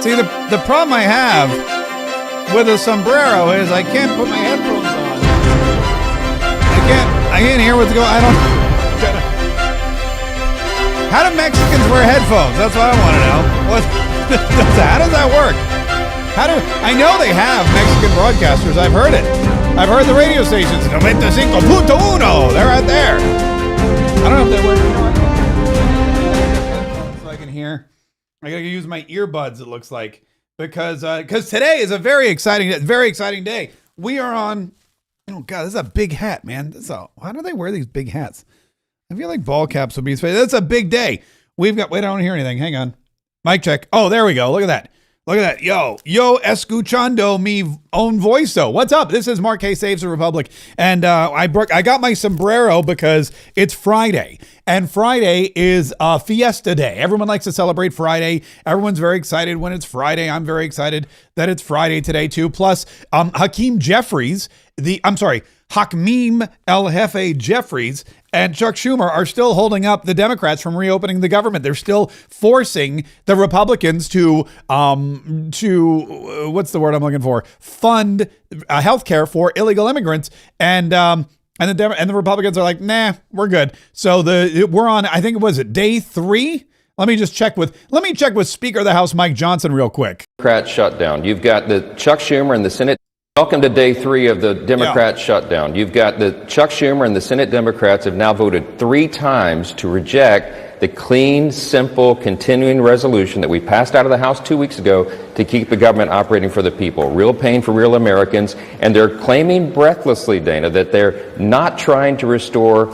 See, the problem I have with a sombrero is I can't put my headphones on. I can't hear what's going on. I don't. How do Mexicans wear headphones? That's what I want to know. How does that work? I know they have Mexican broadcasters. I've heard it. I've heard the radio stations. 95.1. They're right there. I don't know if they're working. So I can hear. I gotta use my earbuds. It looks like because today is a very exciting day. We are on. Oh God, this is a big hat, man. Why do they wear these big hats? I feel like ball caps would be. That's a big day. We've got. Wait, I don't hear anything. Hang on. Mic check. Oh, there we go. Look at that. Look at that. Yo, escuchando mi own voice. So what's up? This is Mark K. Saves the Republic. And I got my sombrero because it's Friday. And Friday is fiesta day. Everyone likes to celebrate Friday. Everyone's very excited when it's Friday. I'm very excited that it's Friday today too. Plus, Hakeem El Jefe Jeffries and Chuck Schumer are still holding up the Democrats from reopening the government. They're still forcing the Republicans to what's the word I'm looking for? Fund health care for illegal immigrants. And the Republicans are like, nah, we're good. So we're on, I think it was day 3. Let me check with Speaker of the House Mike Johnson real quick. Democrat shutdown. You've got the Chuck Schumer and the Senate. Welcome to day 3 of the Democrat shutdown. You've got the Chuck Schumer and the Senate Democrats have now voted 3 times to reject the clean, simple, continuing resolution that we passed out of the House 2 weeks ago to keep the government operating for the people. Real pain for real Americans. And they're claiming breathlessly, Dana, that they're not trying to restore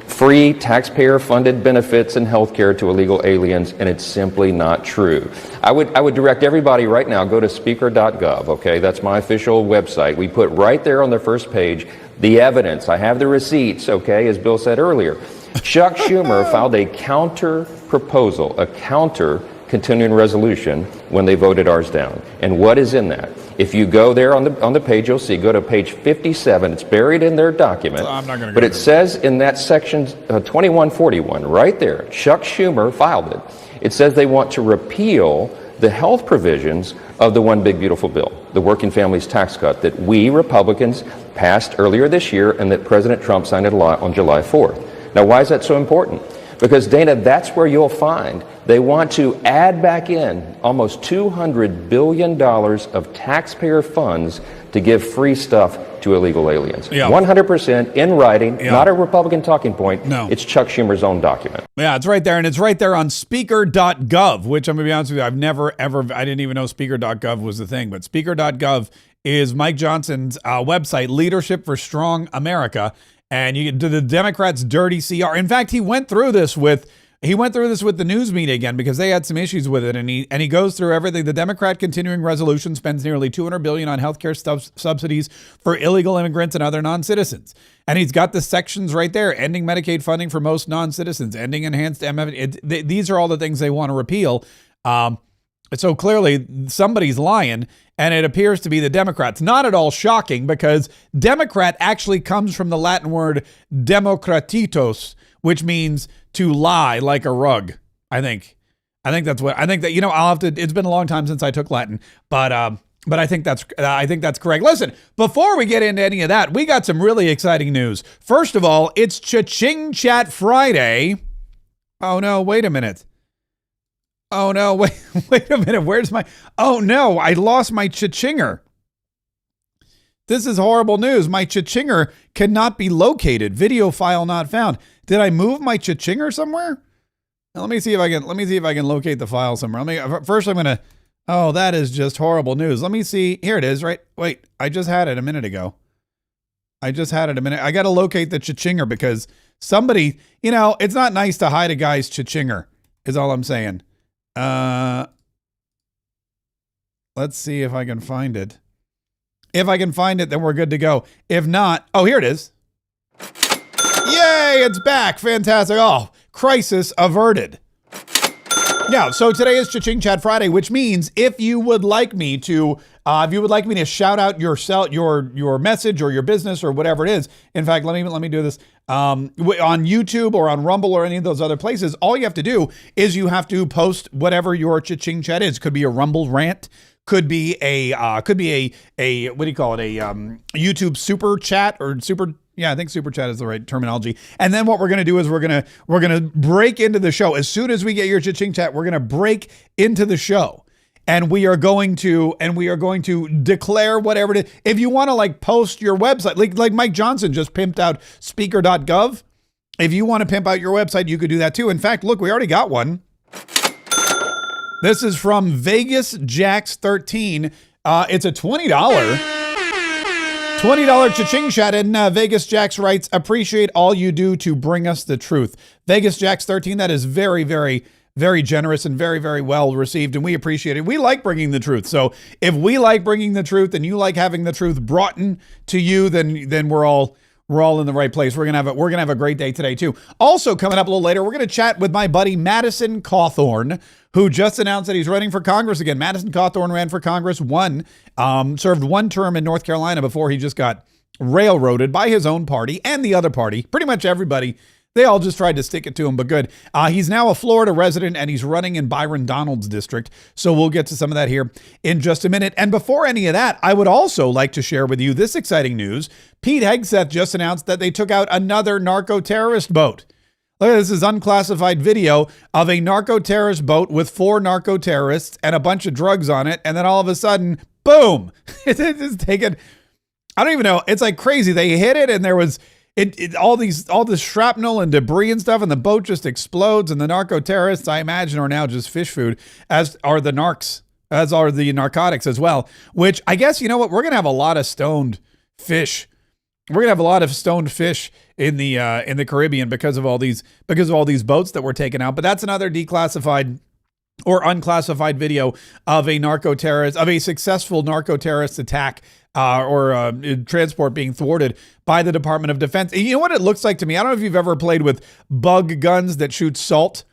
free taxpayer-funded benefits and health care to illegal aliens, and it's simply not true. I would direct everybody right now, go to speaker.gov, okay? That's my official website. We put right there on the first page the evidence. I have the receipts, okay, as Bill said earlier. Chuck Schumer filed a counter continuing resolution when they voted ours down. And what is in that? If you go there on the page, you'll see, go to page 57. It's buried in their document. So I'm not gonna go but it says in that section 2141, right there, Chuck Schumer filed it. It says they want to repeal the health provisions of the One Big Beautiful Bill, the Working Families Tax Cut that we Republicans passed earlier this year and that President Trump signed into law on July 4th. Now, why is that so important? Because, Dana, that's where you'll find they want to add back in almost $200 billion of taxpayer funds to give free stuff to illegal aliens. Yeah. 100% in writing, not a Republican talking point. No. It's Chuck Schumer's own document. Yeah, it's right there. And it's right there on speaker.gov, which I'm going to be honest with you, I didn't even know speaker.gov was the thing. But speaker.gov is Mike Johnson's website, Leadership for Strong America. And you get to the Democrats' dirty CR. In fact, he went through this with the news media again because they had some issues with it. And he goes through everything. The Democrat continuing resolution spends nearly $200 billion on healthcare subsidies for illegal immigrants and other non-citizens. And he's got the sections right there: ending Medicaid funding for most non-citizens, ending enhanced MF. These are all the things they want to repeal. So clearly somebody's lying, and it appears to be the Democrats. Not at all shocking, because Democrat actually comes from the Latin word democratitos, which means to lie like a rug. I think that's what I'll have to. It's been a long time since I took Latin, but I think that's correct. Listen, before we get into any of that, we got some really exciting news. First of all, it's Cha-Ching Chat Friday. Oh no, wait a minute. Oh no, wait a minute. Where's oh no, I lost my cha-chinger. This is horrible news. My cha-chinger cannot be located. Video file not found. Did I move my cha-chinger somewhere? Now, let me see if I can locate the file somewhere. First I'm going to, oh, that is just horrible news. Let me see. Here it is, right? Wait, I just had it a minute ago. I got to locate the cha-chinger because somebody, it's not nice to hide a guy's cha-chinger is all I'm saying. Let's see if I can find it. If I can find it, then we're good to go. If not, oh, here it is. Yay, it's back. Fantastic. Oh, crisis averted. Yeah, so today is Cha-Ching Chat Friday, which means if you would like me to shout out your message or your business or whatever it is. In fact, let me do this. on YouTube or on Rumble or any of those other places, all you have to do is you have to post whatever your cha-ching chat is. Could be a Rumble rant, could be a what do you call it? A YouTube super chat or super. Yeah, I think super chat is the right terminology. And then what we're going to do is we're going to break into the show. As soon as we get your cha-ching chat, we're going to break into the show. And we are going to declare whatever it is. If you want to like post your website, like Mike Johnson just pimped out speaker.gov. If you want to pimp out your website, you could do that too. In fact, look, we already got one. This is from Vegas Jax 13. It's a $20 cha-ching chat, and Vegas Jax writes, appreciate all you do to bring us the truth. Vegas Jax 13, that is very, very, very generous and very, very well received, and we appreciate it. We like bringing the truth. So if we like bringing the truth and you like having the truth brought in to you, then we're all in the right place. We're gonna have a great day today too. Also coming up a little later, we're gonna chat with my buddy Madison Cawthorn, who just announced that he's running for Congress again. Madison Cawthorn ran for Congress, served one term in North Carolina before he just got railroaded by his own party and the other party. Pretty much everybody. They all just tried to stick it to him, but good. He's now a Florida resident, and he's running in Byron Donalds' district. So we'll get to some of that here in just a minute. And before any of that, I would also like to share with you this exciting news. Pete Hegseth just announced that they took out another narco-terrorist boat. Look, this is unclassified video of a narco-terrorist boat with 4 narco-terrorists and a bunch of drugs on it. And then all of a sudden, boom, it's taken. I don't even know. It's like crazy. They hit it and there was all this shrapnel and debris and stuff, and the boat just explodes. And the narco-terrorists, I imagine, are now just fish food, as are the narcs, as are the narcotics as well. Which I guess, you know what, we're gonna have a lot of stoned fish. We're gonna have a lot of stoned fish in the Caribbean because of all these boats that were taken out. But that's another declassified or unclassified video of a successful narco-terrorist attack or transport being thwarted by the Department of Defense. And you know what it looks like to me? I don't know if you've ever played with bug guns that shoot salt.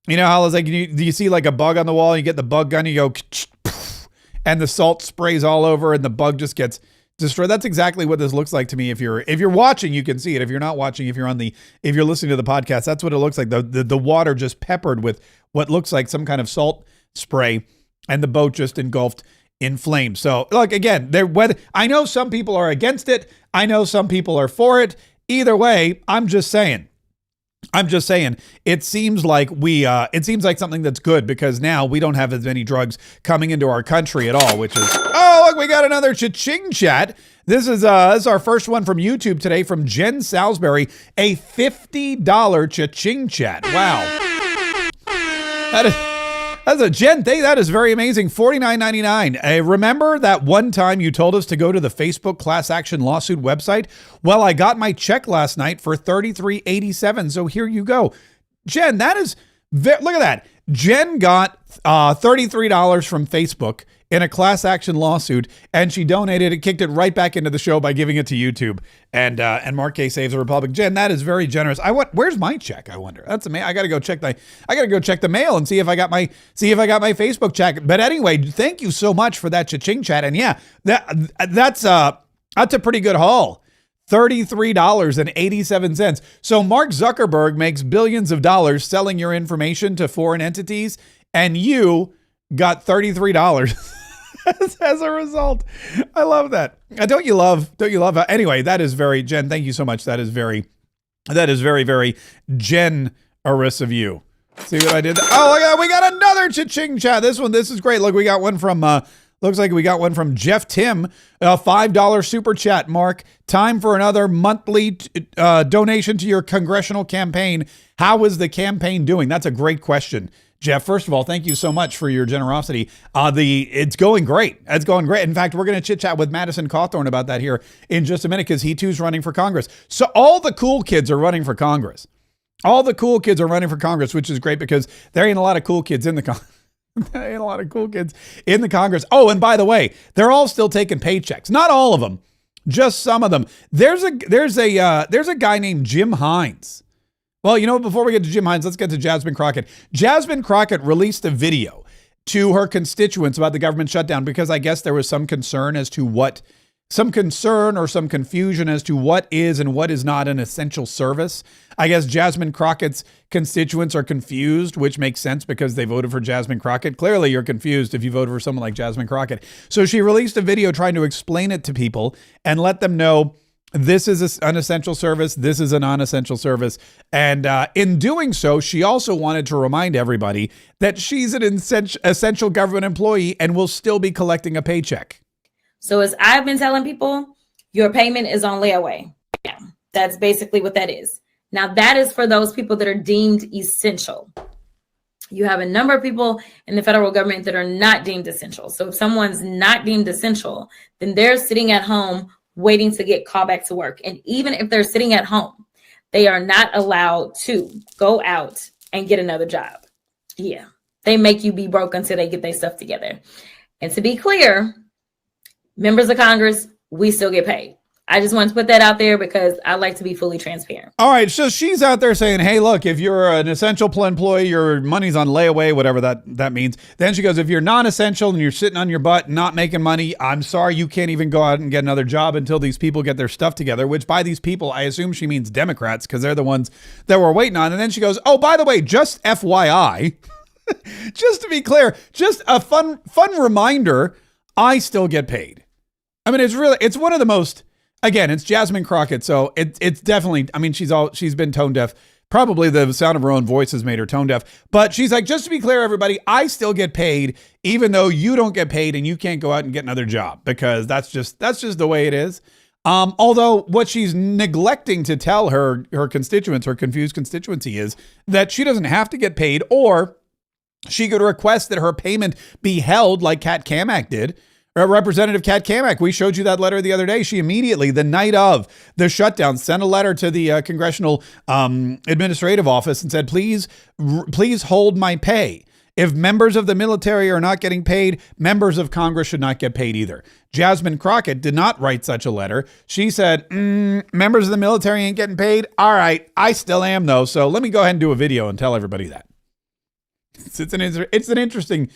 You know how it's like, do you see like a bug on the wall, you get the bug gun, you go, and the salt sprays all over and the bug just gets destroyed. That's exactly what this looks like to me. If you're watching, you can see it. If you're not watching, if you're listening to the podcast, that's what it looks like. The water just peppered with what looks like some kind of salt spray, and the boat just engulfed in flames. So look, again, I know some people are against it. I know some people are for it. Either way, I'm just saying, it seems like something that's good, because now we don't have as many drugs coming into our country at all, which is, oh, look, we got another cha-ching chat. This is our first one from YouTube today from Jen Salisbury, a $50 cha-ching chat. Wow. That's a Jen thing. That is very amazing. $49.99. Remember that one time you told us to go to the Facebook class action lawsuit website? Well, I got my check last night for $33.87. So here you go. Jen, that is, look at that. Jen got $33 from Facebook in a class action lawsuit, and she donated it, kicked it right back into the show by giving it to YouTube. And Mark K Saves the Republic. Jen, that is very generous. Where's my check? I wonder. That's amazing. I gotta go check the mail and see if I got my Facebook check. But anyway, thank you so much for that cha-ching chat. And yeah, that's a pretty good haul. $33.87. So Mark Zuckerberg makes billions of dollars selling your information to foreign entities, and you got $33 as a result. I love that. Don't you love? Anyway, that is very, Jen, thank you so much. That is very, very generous of you. See what I did? Oh, look, we got another cha-ching chat. This is great. Look, we got one from, looks like we got one from Jeff Tim, a $5 super chat. Mark, time for another monthly donation to your congressional campaign. How is the campaign doing? That's a great question, Jeff. First of all, thank you so much for your generosity. It's going great. It's going great. In fact, we're going to chit chat with Madison Cawthorn about that here in just a minute, because he too is running for Congress. So all the cool kids are running for Congress. Which is great, because there ain't a lot of cool kids in the Congress. There ain't a lot of cool kids in the Congress. Oh, and by the way, they're all still taking paychecks. Not all of them, just some of them. There's a guy named Jim Hines. Well, you know, before we get to Jim Hines, let's get to Jasmine Crockett. Jasmine Crockett released a video to her constituents about the government shutdown, because I guess there was some concern as to what some concern or some confusion as to what is and what is not an essential service. I guess Jasmine Crockett's constituents are confused, which makes sense because they voted for Jasmine Crockett. Clearly, you're confused if you voted for someone like Jasmine Crockett. So she released a video trying to explain it to people and let them know this is an essential service. This is a non-essential service. And in doing so, she also wanted to remind everybody that she's an essential government employee and will still be collecting a paycheck. So as I've been telling people, your payment is on layaway. Yeah, that's basically what that is. Now, that is for those people that are deemed essential. You have a number of people in the federal government that are not deemed essential. So if someone's not deemed essential, then they're sitting at home waiting to get called back to work. And even if they're sitting at home, they are not allowed to go out and get another job. Yeah, they make you be broke until they get their stuff together. And to be clear, members of Congress, we still get paid. I just want to put that out there because I like to be fully transparent. All right. So she's out there saying, hey, look, if you're an essential employee, your money's on layaway, whatever that means. Then she goes, if you're non-essential and you're sitting on your butt, not making money, I'm sorry, you can't even go out and get another job until these people get their stuff together, which by these people, I assume she means Democrats because they're the ones that we're waiting on. And then she goes, oh, by the way, just FYI, just to be clear, just a fun reminder, I still get paid. I mean, it's one of the most, again, it's Jasmine Crockett, so it's definitely, I mean, she's been tone deaf. Probably the sound of her own voice has made her tone deaf. But she's like, just to be clear, everybody, I still get paid, even though you don't get paid and you can't go out and get another job because that's just the way it is. Although what she's neglecting to tell her constituents, her confused constituency, is that she doesn't have to get paid, or she could request that her payment be held like Kat Cammack did. Representative Kat Cammack, we showed you that letter the other day. She immediately, the night of the shutdown, sent a letter to the Congressional Administrative Office and said, please hold my pay. If members of the military are not getting paid, members of Congress should not get paid either. Jasmine Crockett did not write such a letter. She said, members of the military ain't getting paid. All right, I still am though. So let me go ahead and do a video and tell everybody that. It's an interesting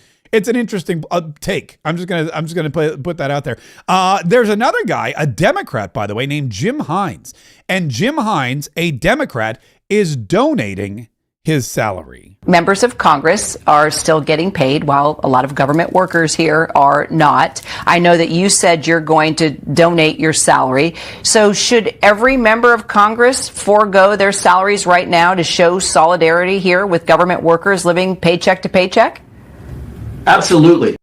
take. I'm just gonna put that out there. There's another guy, a Democrat, by the way, named Jim Hines, and Jim Hines, a Democrat, is donating his salary. Members of Congress are still getting paid while a lot of government workers here are not. I know that you said you're going to donate your salary. So should every member of Congress forego their salaries right now to show solidarity here with government workers living paycheck to paycheck? Absolutely.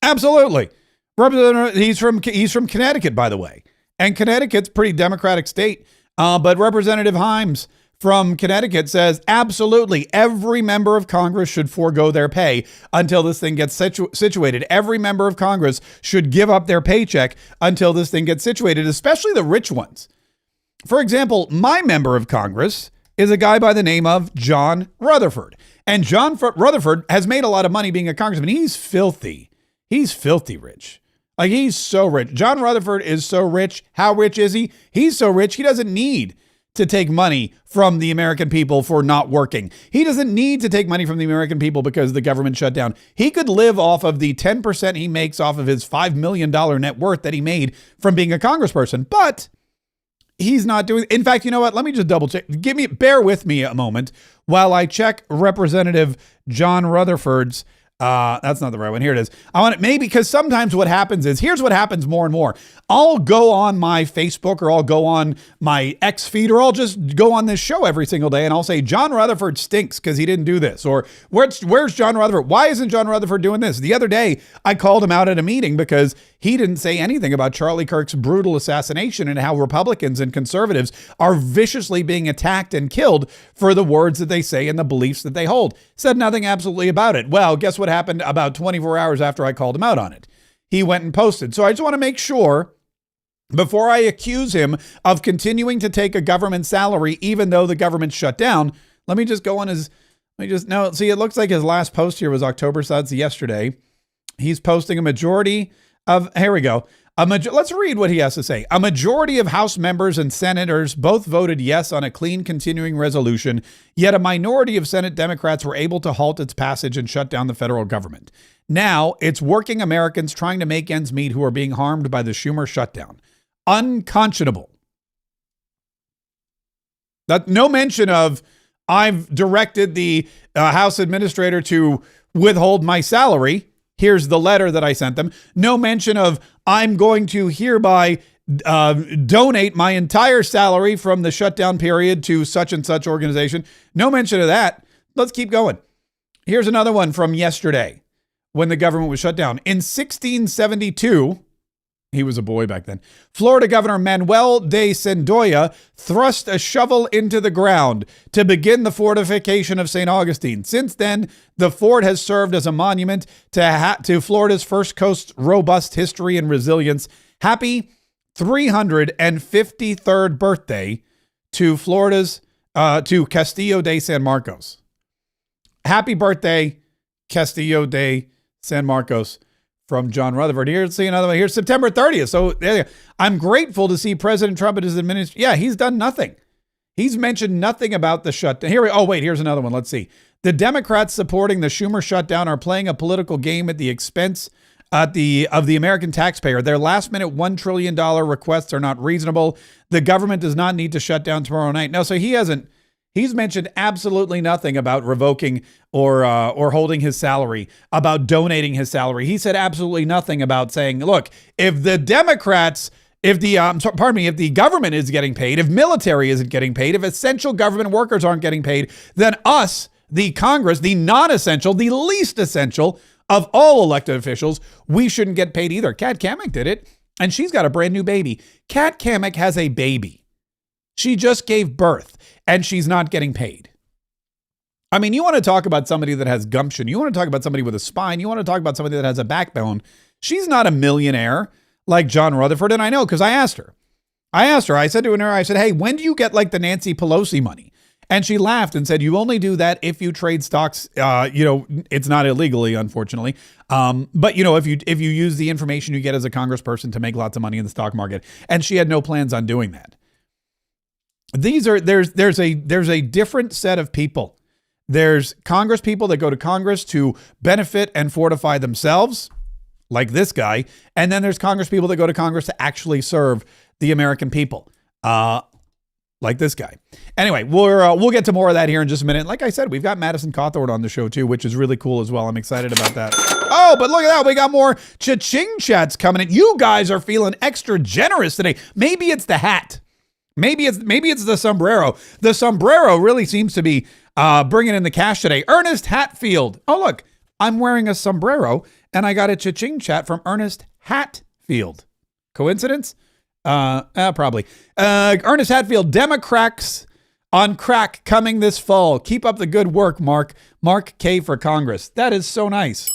Absolutely. He's from Connecticut, by the way. And Connecticut's a pretty Democratic state. But Representative Hines from Connecticut says, absolutely, every member of Congress should forego their pay until this thing gets situated. Every member of Congress should give up their paycheck until this thing gets situated, especially the rich ones. For example, my member of Congress is a guy by the name of John Rutherford. And John Rutherford has made a lot of money being a congressman. He's filthy. He's filthy rich. Like, he's so rich. John Rutherford is so rich. How rich is he? He's so rich, he doesn't need to take money from the American people for not working. He doesn't need to take money from the American people because the government shut down. He could live off of the 10% he makes off of his $5 million net worth that he made from being a congressperson. But he's not doing. In fact, you know what? Let me just double check. Bear with me a moment while I check Representative John Rutherford's. That's not the right one. Here it is. I want it maybe because sometimes what happens is, here's what happens more and more. I'll go on my Facebook or I'll go on my X feed or I'll just go on this show every single day and I'll say, John Rutherford stinks because he didn't do this. Or where's John Rutherford? Why isn't John Rutherford doing this? The other day, I called him out at a meeting because he didn't say anything about Charlie Kirk's brutal assassination and how Republicans and conservatives are viciously being attacked and killed for the words that they say and the beliefs that they hold. Said nothing absolutely about it. Well, guess what happened about 24 hours after I called him out on it? He went and posted. So I just want to make sure, before I accuse him of continuing to take a government salary, even though the government's shut down, let me just go on his, see, it looks like his last post here was October, so that's yesterday. He's posting a majority of, here we go. Let's read what he has to say. A majority of House members and senators both voted yes on a clean continuing resolution, yet a minority of Senate Democrats were able to halt its passage and shut down the federal government. Now, it's working Americans trying to make ends meet who are being harmed by the Schumer shutdown. Unconscionable. That no mention of I've directed the House administrator to withhold my salary. Here's the letter that I sent them. No mention of I'm going to hereby donate my entire salary from the shutdown period to such and such organization. No mention of that. Let's keep going. Here's another one from yesterday when the government was shut down. In 1672, he was a boy back then, Florida Governor Manuel de Sandoya thrust a shovel into the ground to begin the fortification of St. Augustine. Since then, the fort has served as a monument to Florida's First Coast's robust history and resilience. Happy 353rd birthday to Florida's to Castillo de San Marcos. Happy birthday, Castillo de San Marcos. From John Rutherford. Here's see another one. Here's September 30th. So I'm grateful to see President Trump and his administration. Yeah, he's done nothing. He's mentioned nothing about the shutdown. Here's another one. Let's see. The Democrats supporting the Schumer shutdown are playing a political game at the expense of the American taxpayer. Their last-minute $1 trillion requests are not reasonable. The government does not need to shut down tomorrow night. No, so he hasn't. He's mentioned absolutely nothing about revoking or holding his salary, about donating his salary. He said absolutely nothing about saying, look, if the Democrats, if the government is getting paid, if military isn't getting paid, if essential government workers aren't getting paid, then us, the Congress, the non-essential, the least essential of all elected officials, we shouldn't get paid either. Kat Kamek did it, and she's got a brand new baby. Kat Kamek has a baby. She just gave birth, and she's not getting paid. I mean, you want to talk about somebody that has gumption. You want to talk about somebody with a spine. You want to talk about somebody that has a backbone. She's not a millionaire like John Rutherford, and I know because I asked her. I said to her, I said, hey, when do you get like the Nancy Pelosi money? And she laughed and said, you only do that if you trade stocks. It's not illegally, unfortunately. But if you use the information you get as a congressperson to make lots of money in the stock market. And she had no plans on doing that. There's a different set of people. There's Congress people that go to Congress to benefit and fortify themselves, like this guy. And then there's Congress people that go to Congress to actually serve the American people, like this guy. Anyway, we'll get to more of that here in just a minute. Like I said, we've got Madison Cawthorn on the show too, which is really cool as well. I'm excited about that. Oh, but look at that. We got more cha-ching chats coming in. You guys are feeling extra generous today. Maybe it's the hat. Maybe it's the sombrero. The sombrero really seems to be bringing in the cash today. Ernest Hatfield. Oh, look, I'm wearing a sombrero and I got a cha-ching chat from Ernest Hatfield. Coincidence? Probably. Ernest Hatfield, Democrats on crack coming this fall. Keep up the good work, Mark. Mark K for Congress. That is so nice.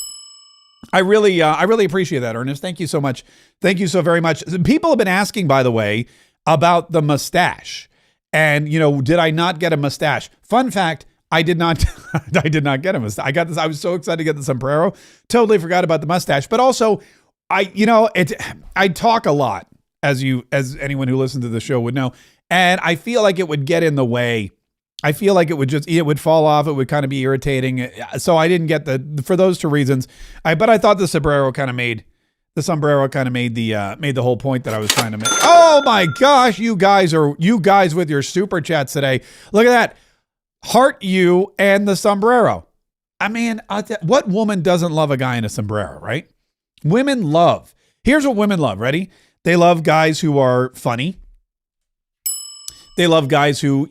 I really appreciate that, Ernest. Thank you so much. Thank you so very much. People have been asking, by the way, about the mustache. And, did I not get a mustache? Fun fact, I did not get a mustache. I got this. I was so excited to get the sombrero. Totally forgot about the mustache. But also, I talk a lot, as anyone who listens to the show would know. And I feel like it would get in the way. I feel like it would fall off. It would kind of be irritating. So I didn't get for those two reasons. But I thought the sombrero kind of made the whole point that I was trying to make. Oh my gosh, you guys with your super chats today. Look at that. Heart you and the sombrero. I mean, what woman doesn't love a guy in a sombrero, right? Women love. Here's what women love. Ready? They love guys who are funny. They love guys who,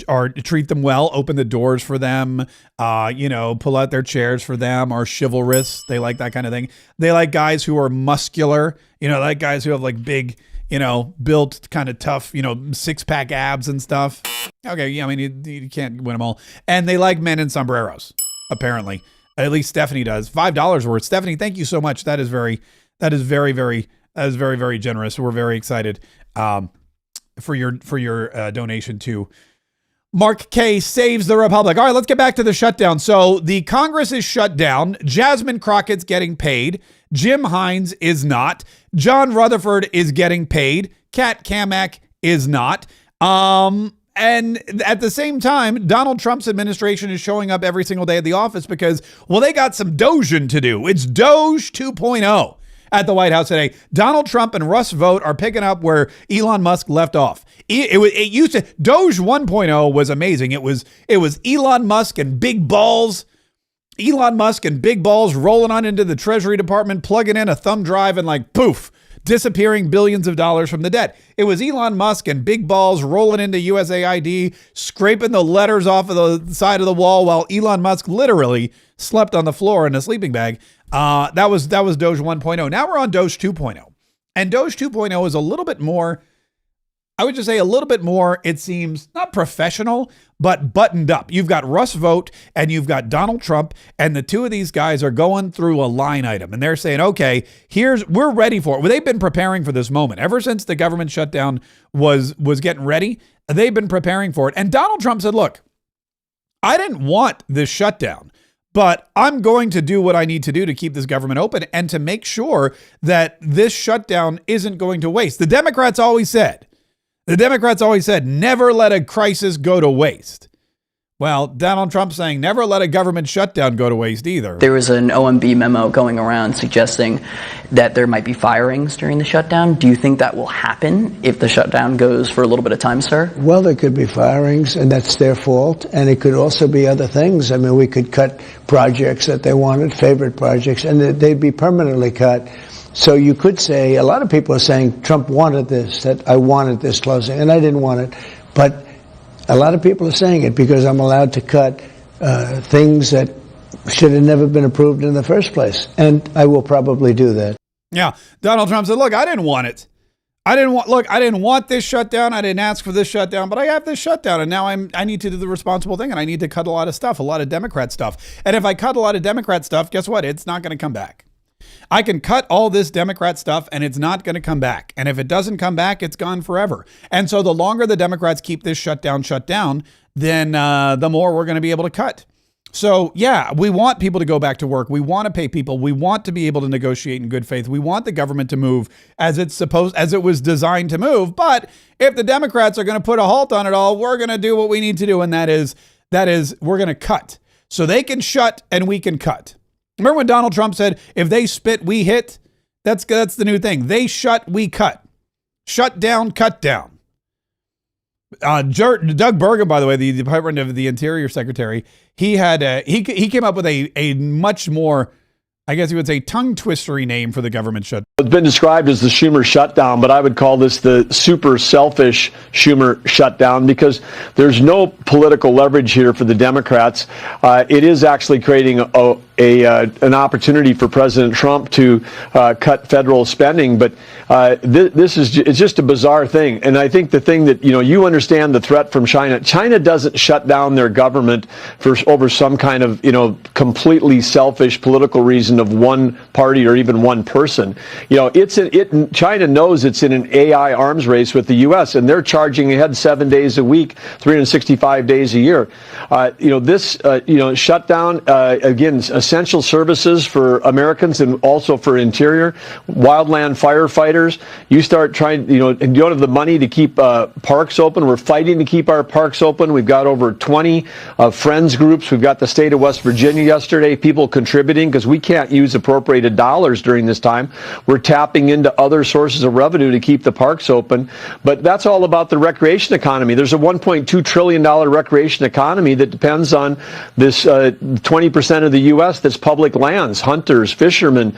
are treat them well, open the doors for them, pull out their chairs for them, are chivalrous. They like that kind of thing. They like guys who are muscular, like guys who have like big, built kind of tough, six-pack abs and stuff. Okay, yeah, I mean, you can't win them all. And they like men in sombreros, apparently. At least Stephanie does. $5 worth. Stephanie, thank you so much. That is very, very, very generous. We're very excited. For your donation to Mark K Saves the Republic. All right, let's get back to the shutdown. So the Congress is shut down. Jasmine Crockett's getting paid. Jim Hines is not. John Rutherford is getting paid. Kat Kamek is not. And at the same time, Donald Trump's administration is showing up every single day at the office because, well, they got some doging to do. It's DOGE 2.0. at the White House today. Donald Trump and Russ Vought are picking up where Elon Musk left off. It used to DOGE 1.0 was amazing. It was Elon Musk and big balls. Elon Musk and big balls rolling on into the Treasury Department, plugging in a thumb drive and like poof, disappearing billions of dollars from the debt. It was Elon Musk and big balls rolling into USAID, scraping the letters off of the side of the wall while Elon Musk literally slept on the floor in a sleeping bag. That was DOGE 1.0. Now we're on DOGE 2.0. And DOGE 2.0 is a little bit more, I would just say a little bit more, it seems, not professional, but buttoned up. You've got Russ Vought and you've got Donald Trump, and the two of these guys are going through a line item, and they're saying, okay, we're ready for it. Well, they've been preparing for this moment. Ever since the government shutdown was getting ready, they've been preparing for it. And Donald Trump said, look, I didn't want this shutdown, but I'm going to do what I need to do to keep this government open and to make sure that this shutdown isn't going to waste. The Democrats always said, never let a crisis go to waste. Well, Donald Trump saying never let a government shutdown go to waste either. There was an OMB memo going around suggesting that there might be firings during the shutdown. Do you think that will happen if the shutdown goes for a little bit of time, sir? Well, there could be firings, and that's their fault. And it could also be other things. I mean, we could cut projects that they wanted, favorite projects, and they'd be permanently cut. So you could say, a lot of people are saying Trump wanted this, that I wanted this closing, and I didn't want it. But a lot of people are saying it because I'm allowed to cut things that should have never been approved in the first place. And I will probably do that. Yeah. Donald Trump said, look, I didn't want it. I didn't want this shutdown. I didn't ask for this shutdown, but I have this shutdown. And now I need to do the responsible thing. And I need to cut a lot of stuff, a lot of Democrat stuff. And if I cut a lot of Democrat stuff, guess what? It's not going to come back. I can cut all this Democrat stuff and it's not going to come back. And if it doesn't come back, it's gone forever. And so the longer the Democrats keep this shutdown, then the more we're going to be able to cut. So yeah, we want people to go back to work. We want to pay people. We want to be able to negotiate in good faith. We want the government to move as it was designed to move. But if the Democrats are going to put a halt on it all, we're going to do what we need to do. And that is we're going to cut so they can shut and we can cut. Remember when Donald Trump said, if they spit, we hit? That's the new thing. They shut, we cut. Shut down, cut down. Doug Burgum, by the way, the Department of the Interior Secretary, he came up with a much more, I guess you would say, tongue-twistery name for the government shutdown. It's been described as the Schumer shutdown, but I would call this the super selfish Schumer shutdown because there's no political leverage here for the Democrats. It is actually creating an opportunity for President Trump to cut federal spending, but it's just a bizarre thing. And I think the thing that you understand the threat from China. China doesn't shut down their government over some kind of completely selfish political reason of one party or even one person. China knows it's in an AI arms race with the U.S. and they're charging ahead 7 days a week, 365 days a year. This shutdown again. Essential services for Americans and also for interior, wildland firefighters. You start trying, and you don't have the money to keep parks open. We're fighting to keep our parks open. We've got over 20 friends groups. We've got the state of West Virginia yesterday, people contributing because we can't use appropriated dollars during this time. We're tapping into other sources of revenue to keep the parks open. But that's all about the recreation economy. There's a $1.2 trillion recreation economy that depends on this 20% of the U.S. that's public lands, hunters, fishermen,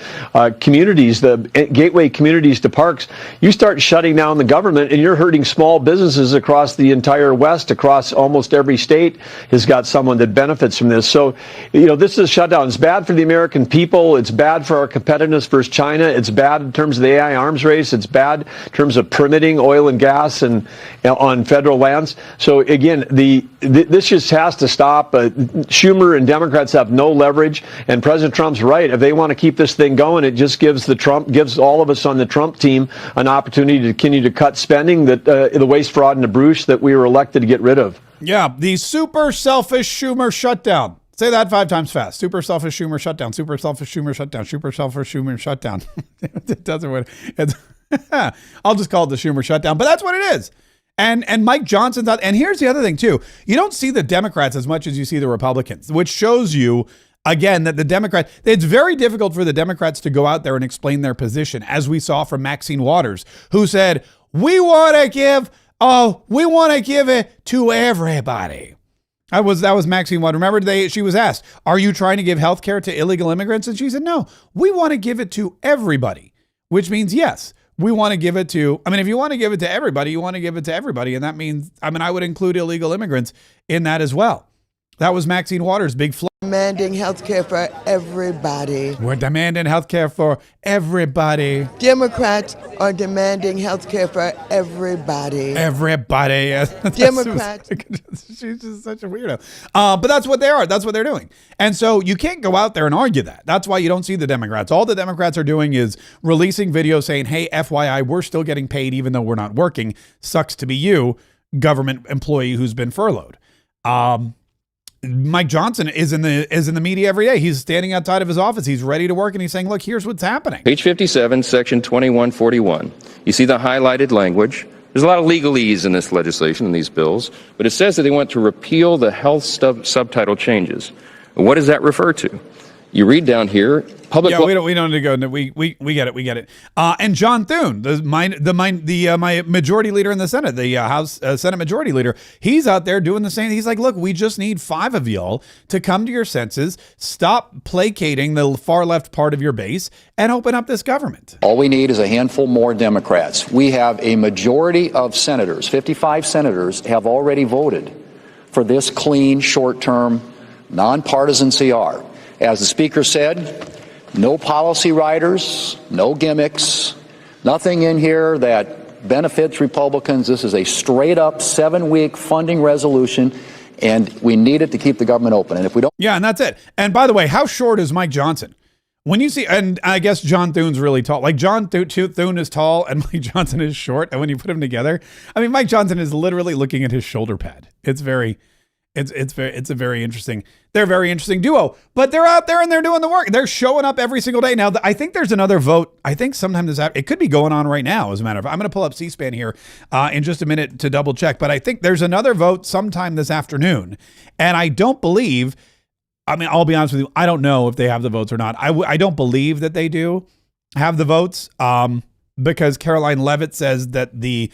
communities, the gateway communities to parks. You start shutting down the government and you're hurting small businesses across the entire West, across almost every state has got someone that benefits from this. So, this is a shutdown. It's bad for the American people. It's bad for our competitiveness versus China. It's bad in terms of the AI arms race. It's bad in terms of permitting oil and gas and on federal lands. So again, this just has to stop. Schumer and Democrats have no leverage. And President Trump's right. If they want to keep this thing going, it just gives all of us on the Trump team an opportunity to continue to cut spending that the waste, fraud, and abuse that we were elected to get rid of. Yeah, the super selfish Schumer shutdown. Say that 5 times fast. Super selfish Schumer shutdown. Super selfish Schumer shutdown. Super selfish Schumer shutdown. It doesn't work. I'll just call it the Schumer shutdown, but that's what it is. And Mike Johnson's out. And here's the other thing too. You don't see the Democrats as much as you see the Republicans, which shows you again, that the Democrats, it's very difficult for the Democrats to go out there and explain their position, as we saw from Maxine Waters, who said, we want to give it to everybody. That was Maxine Waters. Remember, she was asked, are you trying to give health care to illegal immigrants? And she said, no, we want to give it to everybody, which means, yes, we want to give it to, if you want to give it to everybody, you want to give it to everybody. And that means, I would include illegal immigrants in that as well. That was Maxine Waters' big flag. Demanding health care for everybody. We're demanding health care for everybody. Democrats are demanding health care for everybody. Everybody. Democrats. She's just such a weirdo. But that's what they are. That's what they're doing. And so you can't go out there and argue that. That's why you don't see the Democrats. All the Democrats are doing is releasing videos saying, hey, FYI, we're still getting paid even though we're not working. Sucks to be you, government employee who's been furloughed. Mike Johnson is in the media every day. He's standing outside of his office. He's ready to work, and he's saying, look, here's what's happening. Page 57, section 2141. You see the highlighted language. There's a lot of legalese in this legislation, in these bills, but it says that they want to repeal the health subtitle changes. What does that refer to? You read down here, public. Yeah, we don't need to go. We get it. We get it. And John Thune, my majority leader in the Senate, the House Senate Majority Leader, he's out there doing the same. He's like, look, we just need 5 of y'all to come to your senses, stop placating the far left part of your base, and open up this government. All we need is a handful more Democrats. We have a majority of senators, 55 senators, have already voted for this clean, short-term, nonpartisan CR. As the Speaker said, no policy writers, no gimmicks, nothing in here that benefits Republicans. This is a straight-up 7-week funding resolution, and we need it to keep the government open. And if we don't... Yeah, and that's it. And by the way, how short is Mike Johnson? When you see, and I guess John Thune's really tall. Like John Thune is tall and Mike Johnson is short. And when you put them together, Mike Johnson is literally looking at his shoulder pad. It's a very interesting. They're a very interesting duo, but they're out there and they're doing the work. They're showing up every single day. Now, I think there's another vote. I think sometime it could be going on right now. As a matter of fact, I'm going to pull up C-SPAN here in just a minute to double check, but I think there's another vote sometime this afternoon. And I don't believe, I'll be honest with you. I don't know if they have the votes or not. I don't believe that they do have the votes because Caroline Leavitt says that the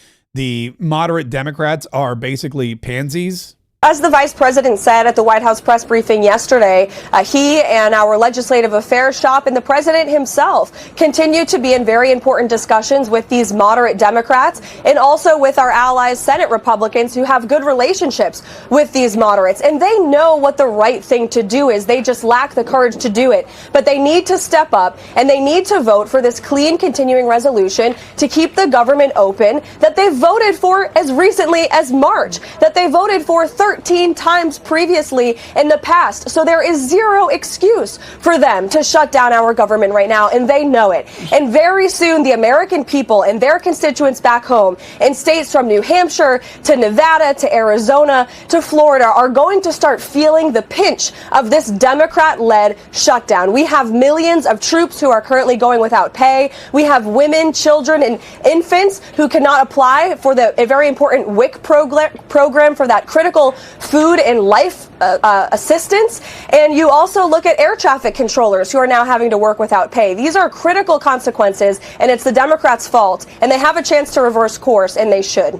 moderate Democrats are basically pansies. As the vice president said at the White House press briefing yesterday, he and our legislative affairs shop and the president himself continue to be in very important discussions with these moderate Democrats and also with our allies, Senate Republicans, who have good relationships with these moderates. And they know what the right thing to do is. They just lack the courage to do it. But they need to step up and they need to vote for this clean continuing resolution to keep the government open that they voted for as recently as March, that they voted for 13 times previously in the past. So there is zero excuse for them to shut down our government right now, and they know it. And very soon, the American people and their constituents back home in states from New Hampshire to Nevada to Arizona to Florida are going to start feeling the pinch of this Democrat-led shutdown. We have millions of troops who are currently going without pay. We have women, children, and infants who cannot apply for a very important WIC program for that critical food and life assistance. And you also look at air traffic controllers who are now having to work without pay. These are critical consequences, and it's the Democrats' fault. And they have a chance to reverse course, and they should.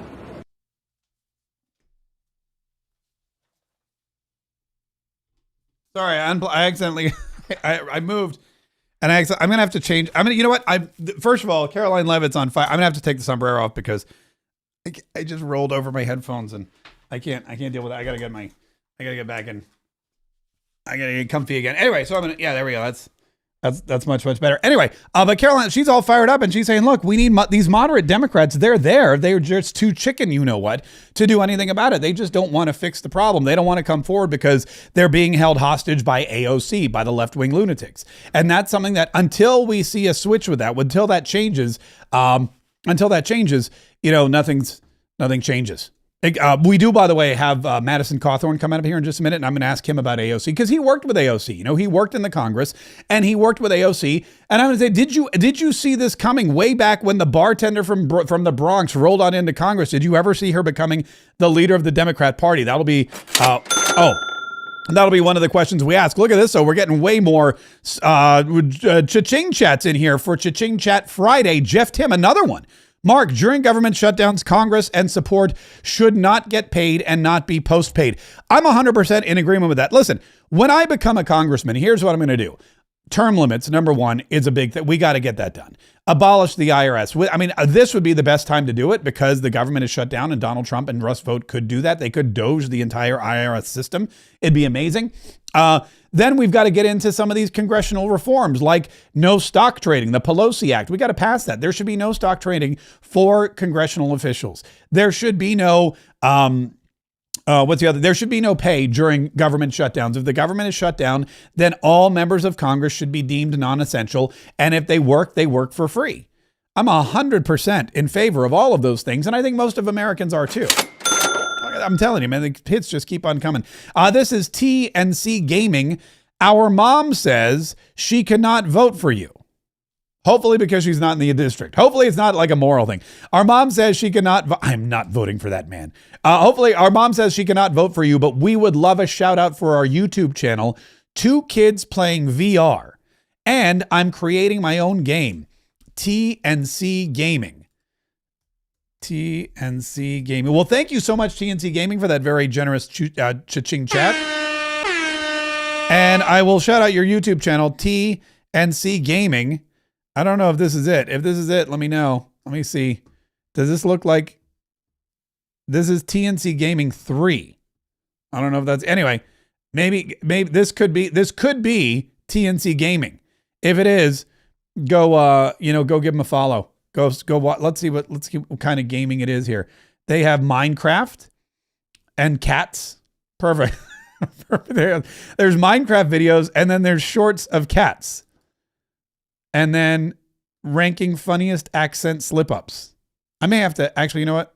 Sorry, I accidentally, I moved, and I'm going to have to change. You know what? First of all, Caroline Leavitt's on fire. I'm going to have to take the sombrero off because I just rolled over my headphones and I can't deal with it. I gotta get back in. I gotta get comfy again. Anyway, so there we go. That's much better. Anyway, but Caroline, she's all fired up and she's saying, look, we need these moderate Democrats. They're there. They're just too chicken, you know what, to do anything about it. They just don't want to fix the problem. They don't want to come forward because they're being held hostage by AOC, by the left-wing lunatics. And that's something that until we see a switch with that, until that changes, nothing changes. We do, by the way, have Madison Cawthorn come out of here in just a minute, and I'm going to ask him about AOC because he worked with AOC. He worked in the Congress and he worked with AOC. And I'm going to say, did you see this coming way back when the bartender from the Bronx rolled on into Congress? Did you ever see her becoming the leader of the Democrat Party? That'll be And that'll be one of the questions we ask. Look at this. So we're getting way more cha-ching chats in here for Cha-Ching Chat Friday. Jeff Tim, another one. Mark, during government shutdowns, Congress and support should not get paid and not be post-paid. I'm 100% in agreement with that. Listen, when I become a congressman, here's what I'm going to do. Term limits, number one, is a big thing. We got to get that done. Abolish the IRS. I mean, this would be the best time to do it because the government is shut down and Donald Trump and Russ Vought could do that. They could DOGE the entire IRS system. It'd be amazing. Then we've got to get into some of these congressional reforms like no stock trading, the Pelosi Act. We got to pass that. There should be no stock trading for congressional officials. There should be no there should be no pay during government shutdowns. If the government is shut down, then all members of Congress should be deemed non-essential. And if they work for free. I'm 100% in favor of all of those things. And I think most of Americans are too. I'm telling you, man, the hits just keep on coming. This is TNC Gaming. Our mom says she cannot vote for you. Hopefully because she's not in the district. Hopefully it's not like a moral thing. Our mom says she cannot I'm not voting for that man. Hopefully our mom says she cannot vote for you, but we would love a shout out for our YouTube channel, 2 Kids Playing VR. And I'm creating my own game, TNC Gaming. TNC Gaming. Well, thank you so much, TNC Gaming, for that very generous cha-ching chat. And I will shout out your YouTube channel, TNC Gaming. I don't know if this is it. If this is it, let me know. Let me see. Does this look like this is TNC Gaming 3? I don't know if that's anyway. Maybe this could be TNC Gaming. If it is, go go give them a follow. Go let's see what kind of gaming it is here. They have Minecraft and cats. Perfect. There's Minecraft videos and then there's shorts of cats. And then ranking funniest accent slip-ups. I may have to actually, you know what?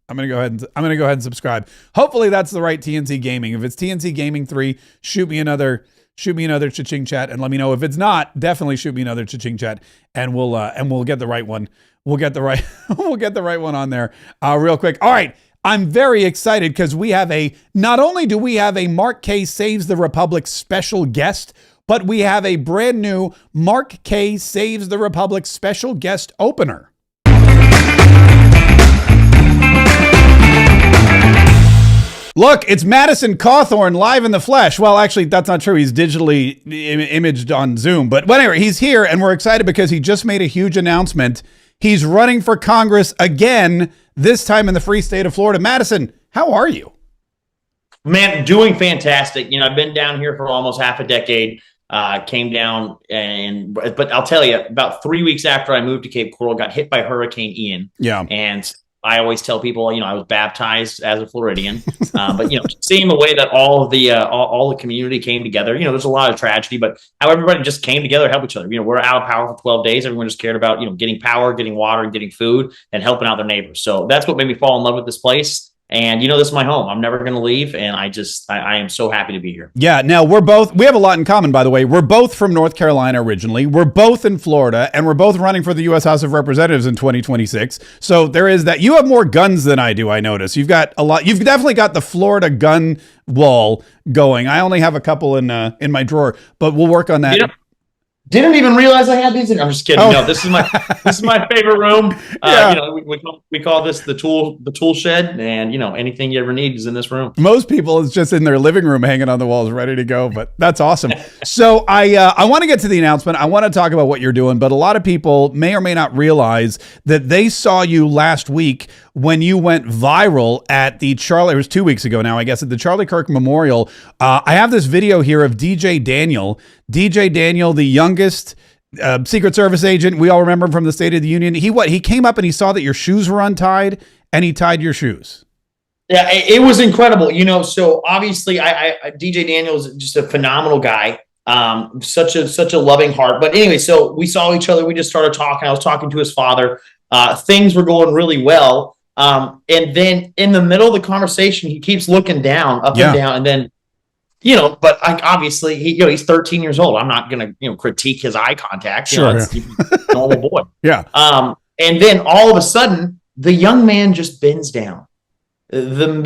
I'm gonna go ahead and subscribe. Hopefully that's the right TNC Gaming. If it's TNC Gaming 3, shoot me another cha-ching chat and let me know. If it's not, definitely shoot me another cha-ching chat and we'll get the right one. We'll get the right one on there real quick. All right. I'm very excited because not only do we have a Mark K Saves the Republic special guest, but we have a brand new Mark K Saves the Republic special guest opener. Look, it's Madison Cawthorn live in the flesh. Well, actually, that's not true. He's digitally imaged on Zoom. But anyway, he's here, and we're excited because he just made a huge announcement. He's running for Congress again, this time in the free state of Florida. Madison, how are you? Man, doing fantastic. I've been down here for almost half a decade. Came down but I'll tell you, about 3 weeks after I moved to Cape Coral, got hit by Hurricane Ian. Yeah. And I always tell people, I was baptized as a Floridian, but seeing the way that all the community came together, there's a lot of tragedy, but how everybody just came together to help each other. We're out of power for 12 days. Everyone just cared about, getting power, getting water, and getting food, and helping out their neighbors. So that's what made me fall in love with this place. And this is my home. I'm never going to leave. And I am so happy to be here. Yeah. Now we have a lot in common, by the way. We're both from North Carolina originally. We're both in Florida, and we're both running for the U.S. House of Representatives in 2026. So there is that. You have more guns than I do, I notice. You've got a lot. You've definitely got the Florida gun wall going. I only have a couple in my drawer, but we'll work on that. Didn't even realize I had these. I'm just kidding. Oh. No, this is my favorite room. Yeah. We call this the tool shed, and anything you ever need is in this room. Most people it's just in their living room, hanging on the walls, ready to go. But that's awesome. So I want to get to the announcement. I want to talk about what you're doing, but a lot of people may or may not realize that they saw you last week when you went viral at it was 2 weeks ago now, I guess, at the Charlie Kirk Memorial. I have this video here of DJ Daniel, the youngest Secret Service agent. We all remember him from the State of the Union. He came up and he saw that your shoes were untied and he tied your shoes. Yeah, it was incredible. So obviously I DJ Daniel is just a phenomenal guy. Such a loving heart. But anyway, so we saw each other. We just started talking. I was talking to his father. Things were going really well. And then in the middle of the conversation, he keeps looking down, up and down, and then, but obviously he's 13 years old. I'm not going to, critique his eye contact. Sure. He's a normal boy. Yeah. And then all of a sudden the young man just bends down. This young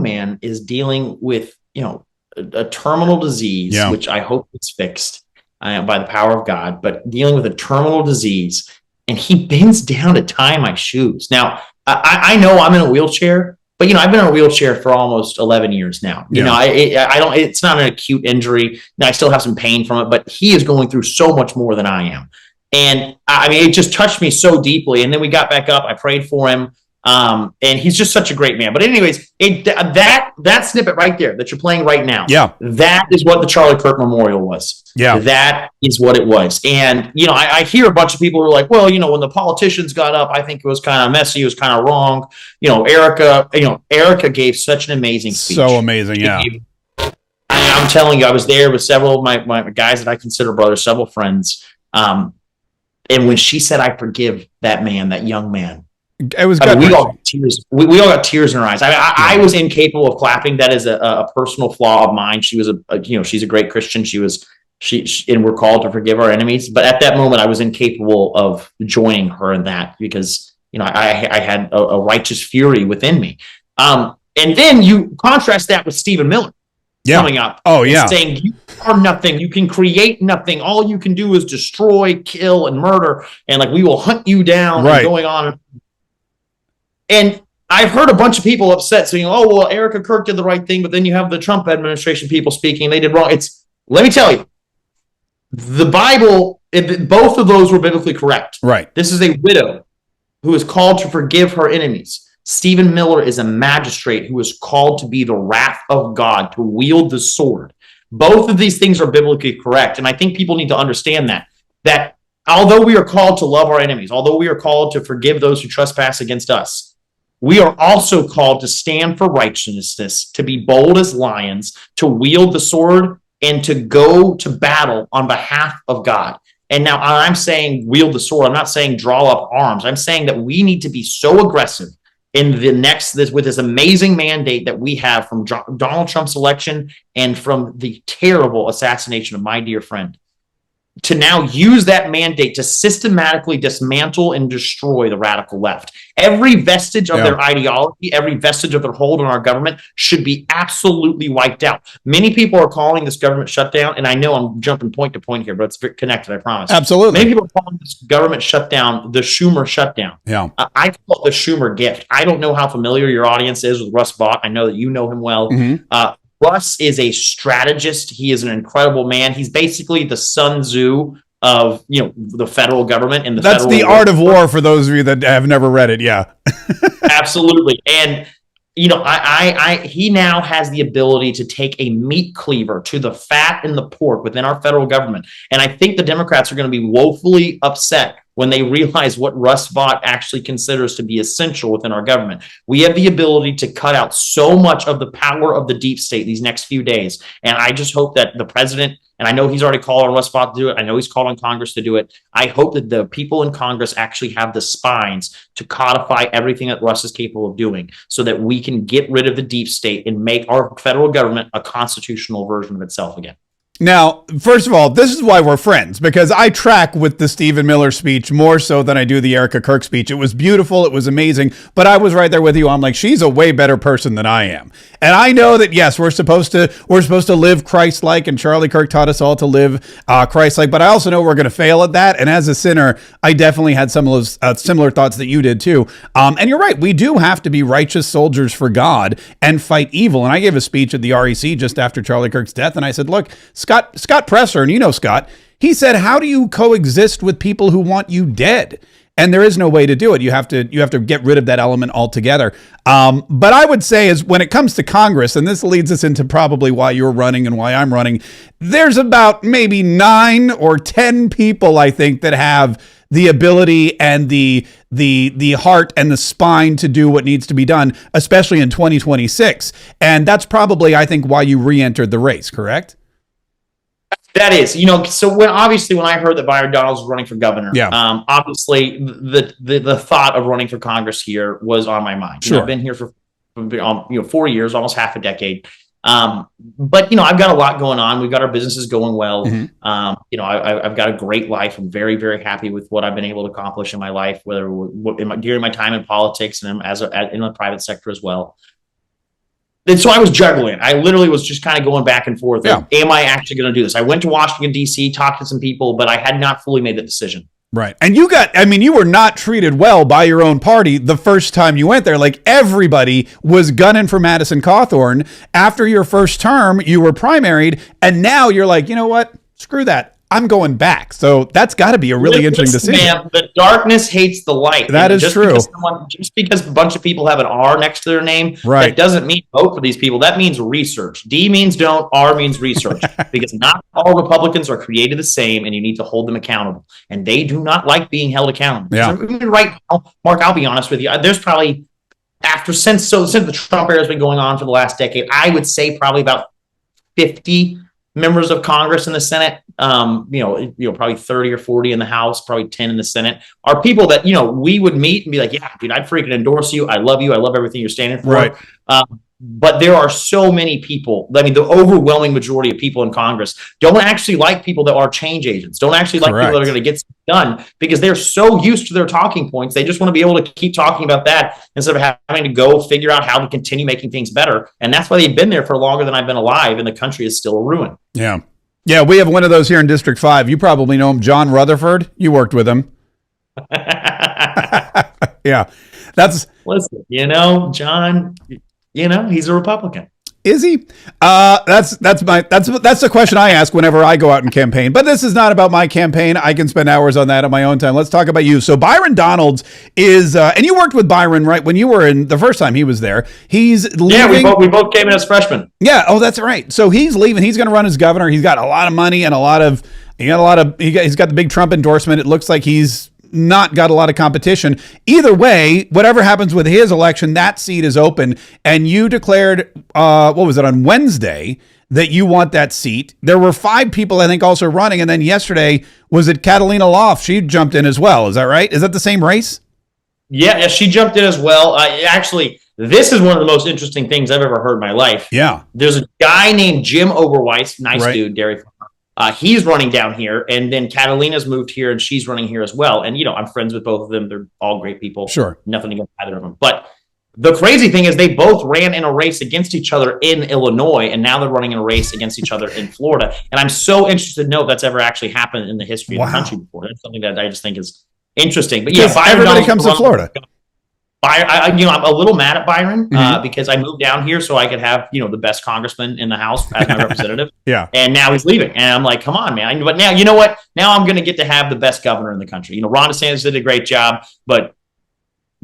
man is dealing with a terminal disease, which I hope is fixed by the power of God, but dealing with a terminal disease, and he bends down to tie my shoes. Now, I know I'm in a wheelchair, but I've been in a wheelchair for almost 11 years now. I don't. It's not an acute injury. Now, I still have some pain from it, but he is going through so much more than I am. And I mean, it just touched me so deeply. And then we got back up. I prayed for him. And he's just such a great man. But anyways, that snippet right there that you're playing right now, that is what the Charlie Kirk Memorial was. Yeah, that is what it was. And I hear a bunch of people who are like, well, when the politicians got up, I think it was kind of messy. It was kind of wrong. Erica gave such an amazing speech. So amazing, yeah. I'm telling you, I was there with several of my guys that I consider brothers, several friends. And when she said, "I forgive that man, that young man," it was. We all got tears. We all got tears in our eyes. I was incapable of clapping. That is a personal flaw of mine. She was she's a great Christian. And we're called to forgive our enemies. But at that moment, I was incapable of joining her in that because I had a righteous fury within me. And then you contrast that with Stephen Miller. Coming up. Oh, yeah. Saying you are nothing. You can create nothing. All you can do is destroy, kill, and murder. And we will hunt you down and going on. And I've heard a bunch of people upset saying, oh, well, Erica Kirk did the right thing, but then you have the Trump administration people speaking. They did wrong. Let me tell you, the Bible, both of those were biblically correct. Right. This is a widow who is called to forgive her enemies. Stephen Miller is a magistrate who is called to be the wrath of God, to wield the sword. Both of these things are biblically correct. And I think people need to understand that although we are called to love our enemies, although we are called to forgive those who trespass against us, we are also called to stand for righteousness, to be bold as lions, to wield the sword, and to go to battle on behalf of God. And now I'm saying wield the sword. I'm not saying draw up arms. I'm saying that we need to be so aggressive in with this amazing mandate that we have from Donald Trump's election and from the terrible assassination of my dear friend, to now use that mandate to systematically dismantle and destroy the radical left. Every vestige of their ideology, every vestige of their hold on our government should be absolutely wiped out. Many people are calling this government shutdown, and I know I'm jumping point to point here, but it's connected, I promise. Absolutely. Many people are calling this government shutdown the Schumer shutdown. Yeah. I call it the Schumer gift. I don't know how familiar your audience is with Russ Vought. I know that you know him well. Mm-hmm. Russ is a strategist. He is an incredible man. He's basically the Sun Tzu of the federal government and that's the art of war for those of you that have never read it. Yeah. Absolutely. And he now has the ability to take a meat cleaver to the fat and the pork within our federal government. And I think the Democrats are going to be woefully upset when they realize what Russ Vought actually considers to be essential within our government. We have the ability to cut out so much of the power of the deep state these next few days. And I just hope that the president, and I know he's already called on Russ Vought to do it. I know he's called on Congress to do it. I hope that the people in Congress actually have the spines to codify everything that Russ is capable of doing so that we can get rid of the deep state and make our federal government a constitutional version of itself again. Now, first of all, this is why we're friends, because I track with the Stephen Miller speech more so than I do the Erica Kirk speech. It was beautiful. It was amazing. But I was right there with you. I'm like, she's a way better person than I am. And I know that, yes, we're supposed to live Christ-like, and Charlie Kirk taught us all to live Christ-like. But I also know we're going to fail at that. And as a sinner, I definitely had some of those similar thoughts that you did too. And you're right. We do have to be righteous soldiers for God and fight evil. And I gave a speech at the REC just after Charlie Kirk's death. And I said, look, Scott Presser, and you know Scott, he said, how do you coexist with people who want you dead? And there is no way to do it. You have to get rid of that element altogether. But I would say is when it comes to Congress, and this leads us into probably why you're running and why I'm running, there's about maybe 9 or 10 people, I think, that have the ability and the heart and the spine to do what needs to be done, especially in 2026. And that's probably, I think, why you re-entered the race, correct? That is, so when I heard that Byron Donalds was running for governor, obviously the thought of running for Congress here was on my mind. Sure. I've been here for 4 years, almost half a decade. But I've got a lot going on. We've got our businesses going well. Mm-hmm. I've got a great life. I'm very, very happy with what I've been able to accomplish in my life, whether during my time in politics and in the private sector as well. And so I was juggling. I literally was just kind of going back and forth. Yeah. Like, am I actually going to do this? I went to Washington, D.C., talked to some people, but I had not fully made the decision. Right. And you were not treated well by your own party the first time you went there. Like, everybody was gunning for Madison Cawthorn. After your first term, you were primaried, and now you're like, you know what? Screw that. I'm going back. So that's got to be a really interesting decision. Man, the darkness hates the light. That is true. Just because a bunch of people have an R next to their name, right, that doesn't mean vote for these people. That means research. D means don't, R means research. Because not all Republicans are created the same, and you need to hold them accountable. And they do not like being held accountable. Yeah. So right now, Mark, I'll be honest with you. There's probably, since the Trump era has been going on for the last decade, I would say probably about 50 members of Congress in the Senate, probably 30 or 40 in the House, probably 10 in the Senate, are people that, we would meet and be like, yeah, dude, I'd freaking endorse you. I love you. I love everything you're standing for. Right. But there are so many people. I mean, the overwhelming majority of people in Congress don't actually like people that are change agents, don't actually like people that are going to get stuff done, because they're so used to their talking points. They just want to be able to keep talking about that instead of having to go figure out how to continue making things better. And that's why they've been there for longer than I've been alive, and the country is still a ruin. Yeah. Yeah, we have one of those here in District 5. You probably know him, John Rutherford. You worked with him. Yeah. Listen, John, he's a Republican. Is he? That's the question I ask whenever I go out and campaign. But this is not about my campaign. I can spend hours on that on my own time. Let's talk about you. So Byron Donalds is, and you worked with Byron, right? When you were in the first time he was there, he's leaving. Yeah, we both came in as freshmen. Yeah. Oh, that's right. So he's leaving. He's going to run as governor. He's got a lot of money and he's got the big Trump endorsement. It looks like he's not got a lot of competition. Either way, whatever happens with his election, that seat is open. And you declared, on Wednesday, that you want that seat. There were 5 people, I think, also running. And then yesterday, was it Catalina Loft? She jumped in as well. Is that right? Is that the same race? Yeah, she jumped in as well. Actually, this is one of the most interesting things I've ever heard in my life. Yeah. There's a guy named Jim Oberweis, nice dude, dairy farmer. He's running down here, and then Catalina's moved here, and she's running here as well. And, I'm friends with both of them. They're all great people. Sure. Nothing against either of them. But the crazy thing is they both ran in a race against each other in Illinois, and now they're running in a race against each other in Florida. And I'm so interested to know if that's ever actually happened in the history of the country before. That's something that I just think is interesting. But yeah, everybody comes to Florida. I'm a little mad at Byron because I moved down here so I could have, the best congressman in the House as my representative. Yeah. And now he's leaving. And I'm like, come on, man. But now, you know what? Now I'm going to get to have the best governor in the country. Ron DeSantis did a great job, but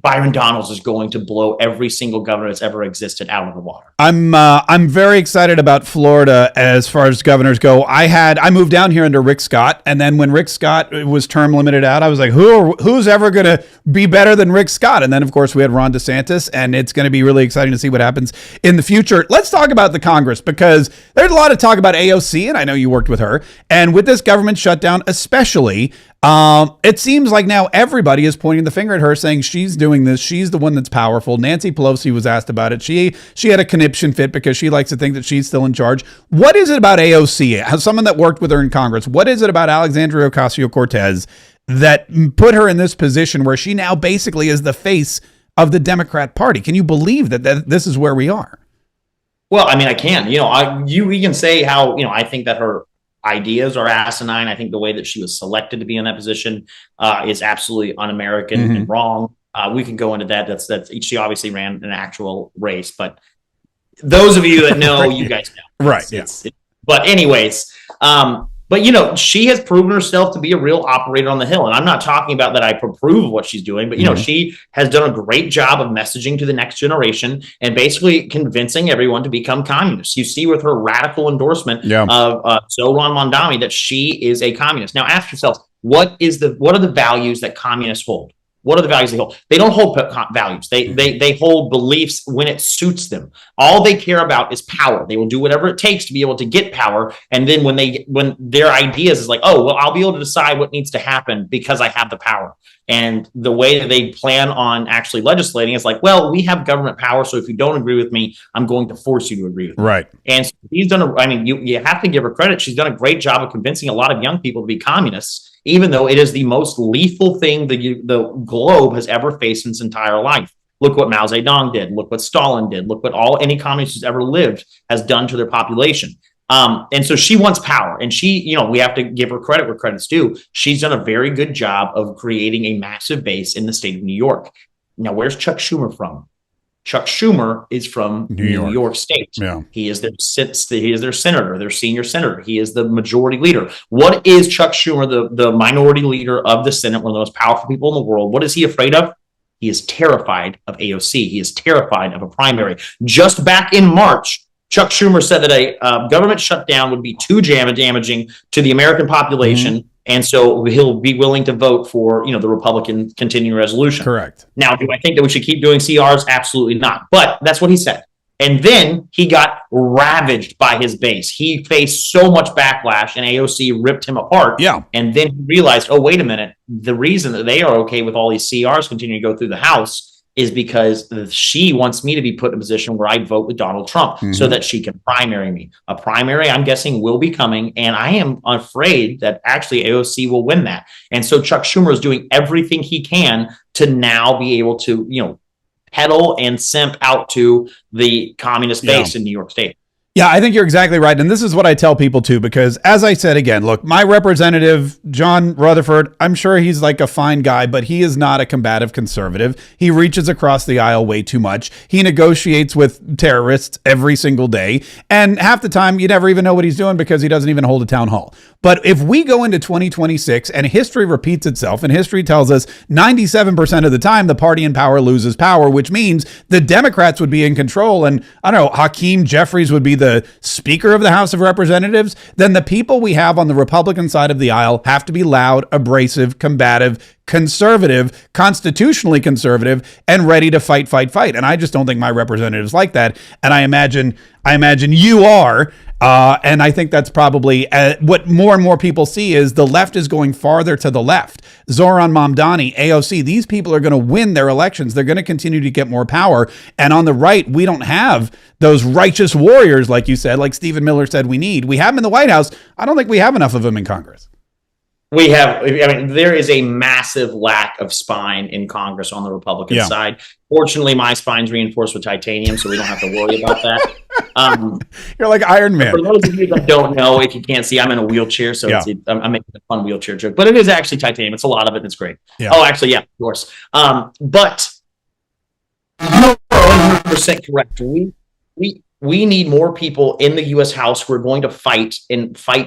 Byron Donalds is going to blow every single governor that's ever existed out of the water. I'm very excited about Florida as far as governors go. I moved down here under Rick Scott, and then when Rick Scott was term limited out, I was like, who's ever going to be better than Rick Scott? And then of course we had Ron DeSantis, and it's going to be really exciting to see what happens in the future. Let's talk about the Congress, because there's a lot of talk about AOC, and I know you worked with her, and with this government shutdown especially. It seems like now everybody is pointing the finger at her, saying she's doing this. She's the one that's powerful. Nancy Pelosi was asked about it. She had a conniption fit because she likes to think that she's still in charge. What is it about AOC, as someone that worked with her in Congress? What is it about Alexandria Ocasio-Cortez that put her in this position where she now basically is the face of the Democrat Party? Can you believe that this is where we are? Well, I mean, I can. We can say how I think that her ideas are asinine. I think the way that she was selected to be in that position is absolutely un-American and wrong. We can go into that. That's she obviously ran an actual race, but those of you that know, you guys know, right? But anyways, but she has proven herself to be a real operator on the Hill, and I'm not talking about that I approve of what she's doing, but she has done a great job of messaging to the next generation and basically convincing everyone to become communists. You see with her radical endorsement of Zohran Mamdani that she is a communist. Now ask yourself, what are the values that communists hold? What are the values they hold? They don't hold values. They hold beliefs when it suits them. All they care about is power. They will do whatever it takes to be able to get power. And then when their ideas is like, oh, well, I'll be able to decide what needs to happen because I have the power. And the way that they plan on actually legislating is like, well, we have government power, so if you don't agree with me, I'm going to force you to agree with me. Right. And so she's done you have to give her credit. She's done a great job of convincing a lot of young people to be communists, even though it is the most lethal thing the globe has ever faced in its entire life. Look what Mao Zedong did. Look what Stalin did. Look what any communist who's ever lived has done to their population. And so she wants power, and we have to give her credit where credit's due. She's done a very good job of creating a massive base in the state of New York. Now, where's Chuck Schumer from? Chuck Schumer is from New York State. Yeah. He is their senator, their senior senator. He is the majority leader. What is Chuck Schumer, the minority leader of the Senate, one of the most powerful people in the world? What is he afraid of? He is terrified of AOC. He is terrified of a primary. Just back in March, Chuck Schumer said that a government shutdown would be too damaging to the American population, and so he'll be willing to vote for the Republican continuing resolution. Correct. Now, do I think that we should keep doing CRs? Absolutely not. But that's what he said. And then he got ravaged by his base. He faced so much backlash, and AOC ripped him apart. Yeah. And then he realized, oh, wait a minute. The reason that they are okay with all these CRs continuing to go through the House is because she wants me to be put in a position where I vote with Donald Trump so that she can primary me. A primary, I'm guessing, will be coming, and I am afraid that actually AOC will win that. And so Chuck Schumer is doing everything he can to now be able to, peddle and simp out to the communist base in New York State. Yeah, I think you're exactly right. And this is what I tell people too, because as I said, again, look, my representative, John Rutherford, I'm sure he's like a fine guy, but he is not a combative conservative. He reaches across the aisle way too much. He negotiates with terrorists every single day. And half the time you never even know what he's doing because he doesn't even hold a town hall. But if we go into 2026 and history repeats itself, and history tells us 97% of the time the party in power loses power, which means the Democrats would be in control. And I don't know, Hakeem Jeffries would be the Speaker of the House of Representatives, then the people we have on the Republican side of the aisle have to be loud, abrasive, combative, conservative, constitutionally conservative, and ready to fight. And I just don't think my representatives like that. And I imagine you are. And I think that's probably what more and more people see is the left is going farther to the left. Zoran Mamdani, AOC, these people are going to win their elections. They're going to continue to get more power. And on the right, we don't have those righteous warriors, like you said, like Stephen Miller said we need. We have them in the White House. I don't think we have enough of them in Congress. There is a massive lack of spine in Congress on the Republican side. Fortunately, my spine's reinforced with titanium, so we don't have to worry about that. You're like Iron Man. For those of you that don't know, if you can't see, I'm in a wheelchair, so I'm making a fun wheelchair joke. But it is actually titanium. It's a lot of it, and it's great. Yeah. Oh, actually, yeah, of course. But you're 100% correct. We need more people in the U.S. House who are going to fight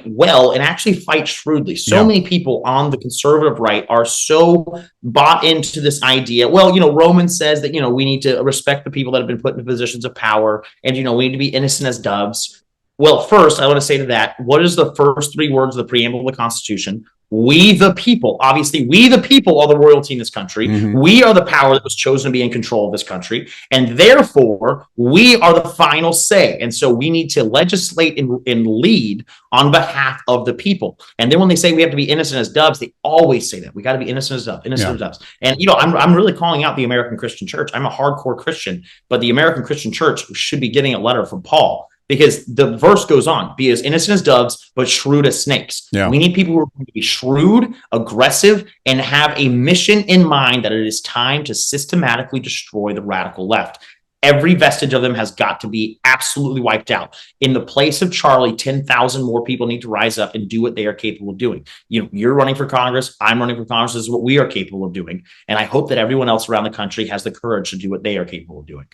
well and actually fight shrewdly. So many people on the conservative right are so bought into this idea. Well, Romans says that, we need to respect the people that have been put in positions of power and, we need to be innocent as doves. Well, first, I want to say to that, what is the first three words of the preamble of the Constitution? We the people, obviously, we the people are the royalty in this country. Mm-hmm. We are the power that was chosen to be in control of this country. And therefore, we are the final say. And so we need to legislate and lead on behalf of the people. And then when they say we have to be innocent as doves, they always say that. We got to be innocent as doves, innocent as doves. And, I'm really calling out the American Christian Church. I'm a hardcore Christian, but the American Christian Church should be getting a letter from Paul. Because the verse goes on, be as innocent as doves, but shrewd as snakes. Yeah. We need people who are going to be shrewd, aggressive, and have a mission in mind that it is time to systematically destroy the radical left. Every vestige of them has got to be absolutely wiped out. In the place of Charlie, 10,000 more people need to rise up and do what they are capable of doing. You're running for Congress. I'm running for Congress. This is what we are capable of doing. And I hope that everyone else around the country has the courage to do what they are capable of doing.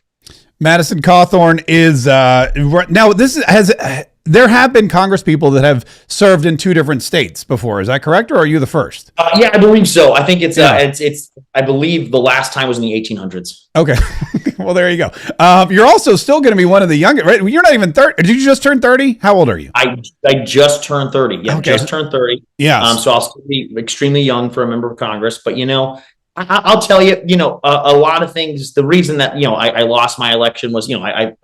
Madison Cawthorn is now. There have been Congress people that have served in two different states before. Is that correct, or are you the first? Yeah, I believe so. I think it's I believe the last time was in the 1800s. Okay, well there you go. You're also still going to be one of the youngest, right? You're not even 30. Did you just turn 30? How old are you? I just turned 30. Yeah, okay. Just turned 30. Yeah. So I'll still be extremely young for a member of Congress, but I'll tell you, a lot of things. The reason that, I lost my election was, I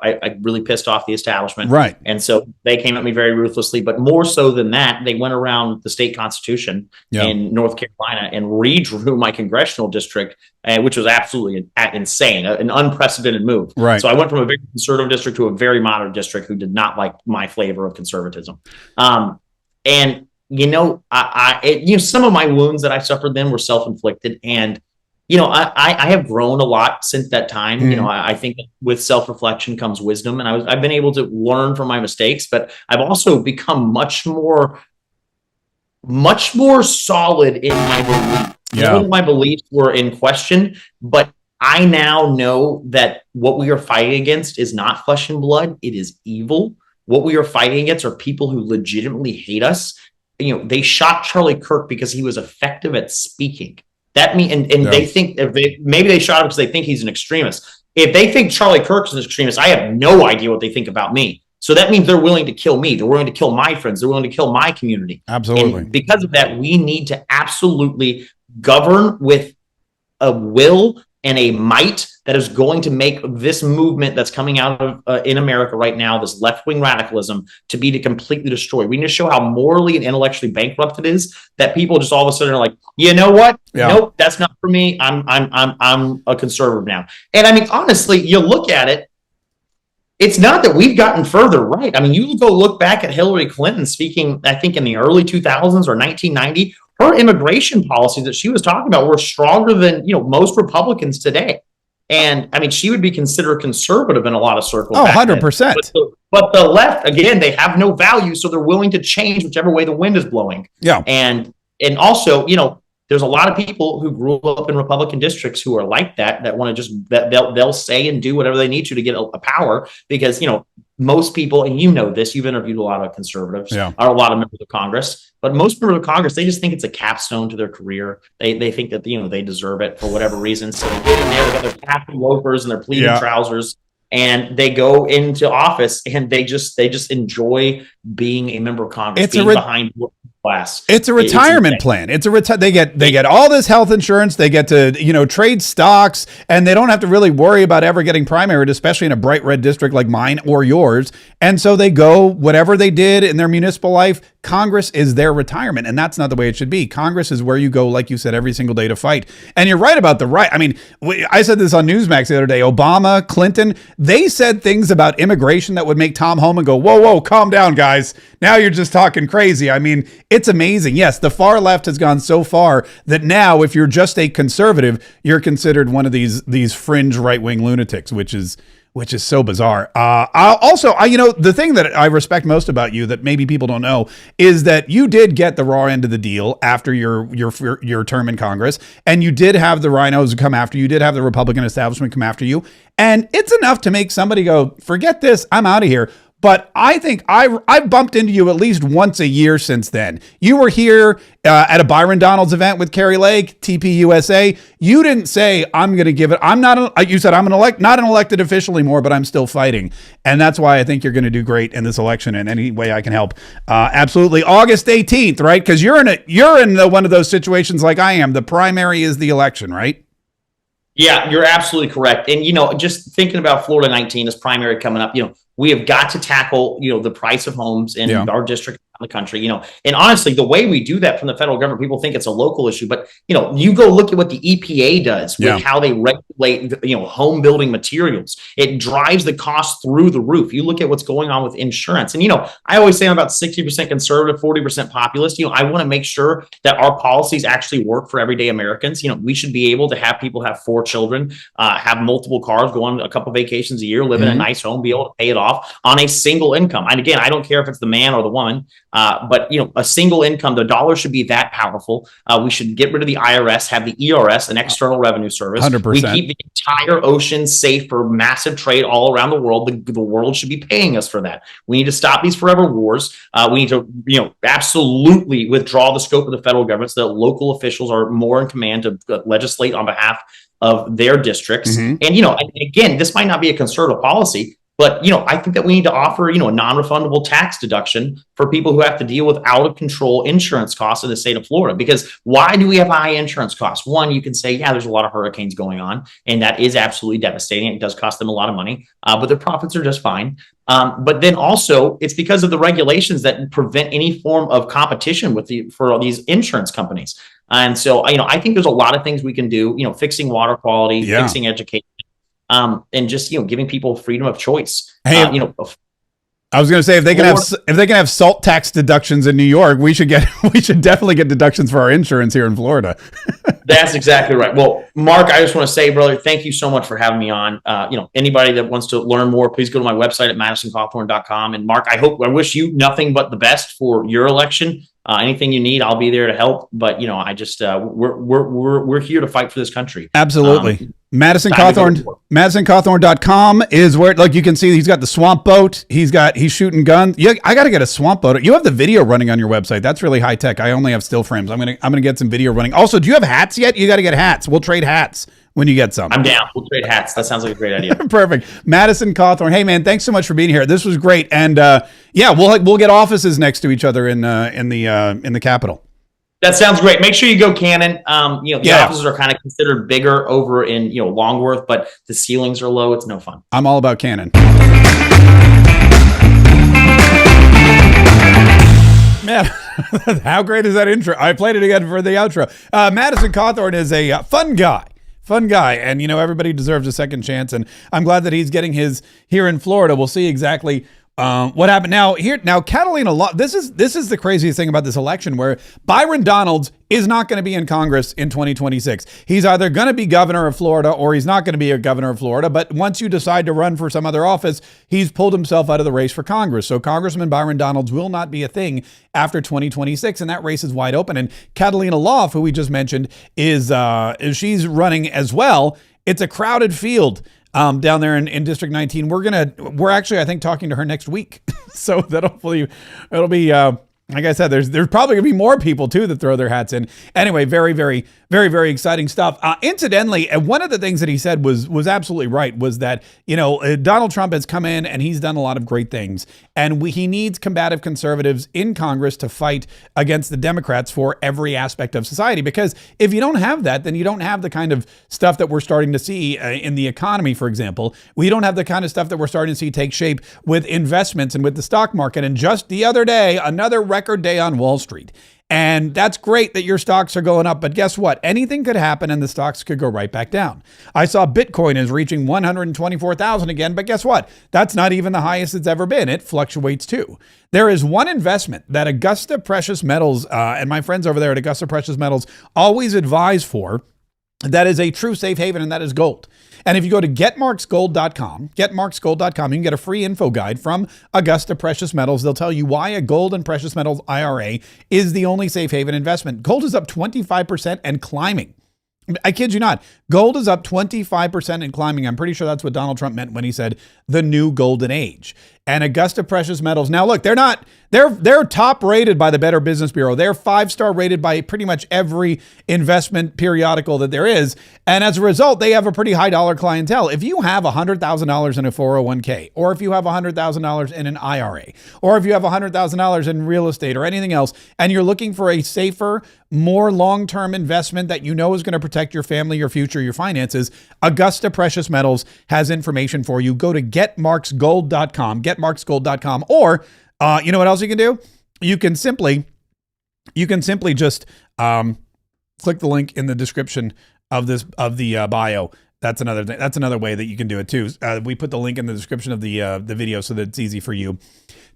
really pissed off the establishment. Right. And so they came at me very ruthlessly. But more so than that, they went around the state constitution in North Carolina and redrew my congressional district, which was absolutely insane, an unprecedented move. Right. So I went from a very conservative district to a very moderate district who did not like my flavor of conservatism. And some of my wounds that I suffered then were self-inflicted, and I have grown a lot since that time. I think with self-reflection comes wisdom, and I've been able to learn from my mistakes, but I've also become much more solid in my beliefs. Yeah. My beliefs were in question, but I now know that what we are fighting against is not flesh and blood. It is evil. What we are fighting against are people who legitimately hate us. They shot Charlie Kirk because he was effective at speaking. That they think maybe they shot him because they think he's an extremist. If they think Charlie Kirk is an extremist, I have no idea what they think about me. So that means they're willing to kill me. They're willing to kill my friends. They're willing to kill my community. Absolutely. And because of that, we need to absolutely govern with a will and a might that is going to make this movement that's coming out of in America right now, this left-wing radicalism, to be completely destroyed. We need to show how morally and intellectually bankrupt it is, that people just all of a sudden are like, you know what? Yeah. Nope, that's not for me. I'm a conservative now. And I mean, honestly, you look at it, it's not that we've gotten further right. I mean, you go look back at Hillary Clinton speaking, I think in the early 2000s or 1990, her immigration policies that she was talking about were stronger than, most Republicans today. And I mean, she would be considered conservative in a lot of circles. Oh, 100%. But the left, again, they have no value, so they're willing to change whichever way the wind is blowing. Yeah. And also, there's a lot of people who grew up in Republican districts who are like that want to just, that they'll say and do whatever they need to get a power, because, most people, and this, you've interviewed a lot of conservatives, or a lot of members of Congress, but most members of Congress, they just think it's a capstone to their career. They think that, they deserve it for whatever reason. So they get in there, they got their khaki loafers and their pleated trousers, and they go into office and they just enjoy being a member of Congress, being behind class. It's a retirement plan. It's they get all this health insurance. They get to, trade stocks, and they don't have to really worry about ever getting primaried, especially in a bright red district like mine or yours. And so they go, whatever they did in their municipal life, Congress is their retirement. And that's not the way it should be. Congress is where you go, like you said, every single day to fight. And you're right about the right. I mean, I said this on Newsmax the other day, Obama, Clinton, they said things about immigration that would make Tom Homan go, whoa, calm down, guys. Now you're just talking crazy. I mean, it's amazing. Yes, the far left has gone so far that now if you're just a conservative, you're considered one of these fringe right-wing lunatics, which is so bizarre. The thing that I respect most about you that maybe people don't know is that you did get the raw end of the deal after your term in Congress, and you did have the rhinos come after you. You did have the Republican establishment come after you, and it's enough to make somebody go, forget this, I'm out of here. But I think I've bumped into you at least once a year since then. You were here at a Byron Donalds event with Carrie Lake, TPUSA. You didn't say, I'm going to give it. You said, I'm not an elected official anymore, but I'm still fighting. And that's why I think you're going to do great in this election in any way I can help. Absolutely. August 18th, right? Because you're in one of those situations like I am. The primary is the election, right? Yeah, you're absolutely correct. And, just thinking about Florida 19, this primary coming up, we have got to tackle, the price of homes in our district, the country, and honestly, the way we do that from the federal government, people think it's a local issue, but, you go look at what the EPA does with how they regulate, home building materials. It drives the cost through the roof. You look at what's going on with insurance. And, I always say I'm about 60% conservative, 40% populist. I want to make sure that our policies actually work for everyday Americans. We should be able to have people have 4 children, have multiple cars, go on a couple vacations a year, live in a nice home, be able to pay it off on a single income. And again, I don't care if it's the man or the woman, but a single income, the dollar should be that powerful. We should get rid of the IRS, have the ERS, an external revenue service. 100%. We keep the entire ocean safe for massive trade all around the world. The world should be paying us for that. We need to stop these forever wars. We need to, absolutely withdraw the scope of the federal government so that local officials are more in command to legislate on behalf of their districts. And, again, this might not be a conservative policy, but, I think that we need to offer, a non-refundable tax deduction for people who have to deal with out of control insurance costs in the state of Florida. Because why do we have high insurance costs? One, you can say, yeah, there's a lot of hurricanes going on, and that is absolutely devastating. It does cost them a lot of money, but their profits are just fine. But then also it's because of the regulations that prevent any form of competition for these insurance companies. And so, I think there's a lot of things we can do, fixing water quality, fixing education, and just, giving people freedom of choice. Hey, I was going to say, if they can have salt tax deductions in New York, we should definitely get deductions for our insurance here in Florida. That's exactly right. Well, Mark, I just want to say, brother, thank you so much for having me on. Anybody that wants to learn more, please go to my website at MadisonCawthorn.com. And Mark, I wish you nothing but the best for your election. Anything you need, I'll be there to help. But I just we're here to fight for this country. Absolutely. Madison Cawthorn, MadisonCawthorn.com is where, like, you can see he's got the swamp boat. He's shooting guns. Yeah, I got to get a swamp boat. You have the video running on your website. That's really high tech. I only have still frames. I'm gonna get some video running. Also, do you have hats yet? You got to get hats. We'll trade hats when you get some. I'm down. We'll trade hats. That sounds like a great idea. Perfect. Madison Cawthorn. Hey man, thanks so much for being here. This was great. And we'll get offices next to each other in the Capitol. That sounds great. Make sure you go Canon. The offices are kind of considered bigger over in Longworth, but the ceilings are low. It's no fun. I'm all about Canon. Man, how great is that intro? I played it again for the outro. Madison Cawthorn is a fun guy, and everybody deserves a second chance. And I'm glad that he's getting his here in Florida. We'll see exactly what happened now. Catalina Law. This is the craziest thing about this election, where Byron Donalds is not going to be in Congress in 2026. He's either going to be governor of Florida or he's not going to be a governor of Florida. But once you decide to run for some other office, he's pulled himself out of the race for Congress. So Congressman Byron Donalds will not be a thing after 2026, and that race is wide open. And Catalina Law, who we just mentioned, is she's running as well. It's a crowded field down there in District 19. We're actually, I think, talking to her next week. So that hopefully it'll be, like I said, there's probably gonna be more people too that throw their hats in. Anyway, very, very, very, very exciting stuff. Incidentally, one of the things that he said was absolutely right, was that, Donald Trump has come in and he's done a lot of great things. And he needs combative conservatives in Congress to fight against the Democrats for every aspect of society. Because if you don't have that, then you don't have the kind of stuff that we're starting to see in the economy, for example. We don't have the kind of stuff that we're starting to see take shape with investments and with the stock market. And just the other day, another record day on Wall Street. And that's great that your stocks are going up, but guess what? Anything could happen and the stocks could go right back down. I saw Bitcoin is reaching 124,000 again, but guess what? That's not even the highest it's ever been. It fluctuates too. There is one investment that Augusta Precious Metals and my friends over there at Augusta Precious Metals always advise for. That is a true safe haven, and that is gold. And if you go to getmarksgold.com, you can get a free info guide from Augusta Precious Metals. They'll tell you why a gold and precious metals IRA is the only safe haven investment. Gold is up 25% and climbing. I kid you not. Gold is up 25% and climbing. I'm pretty sure that's what Donald Trump meant when he said the new golden age. And Augusta Precious Metals. Now, look, they're top rated by the Better Business Bureau. They're 5-star rated by pretty much every investment periodical that there is. And as a result, they have a pretty high dollar clientele. If you have $100,000 in a 401k, or if you have $100,000 in an IRA, or if you have $100,000 in real estate or anything else, and you're looking for a safer, more long-term investment that you know is going to protect your family, your future, your finances, Augusta Precious Metals has information for you. Go to getmarksgold.com, getmarksgold.com, or you know what else you can do? You can simply just click the link in the description of the bio. That's another thing. That's another way that you can do it too. We put the link in the description of the video so that it's easy for you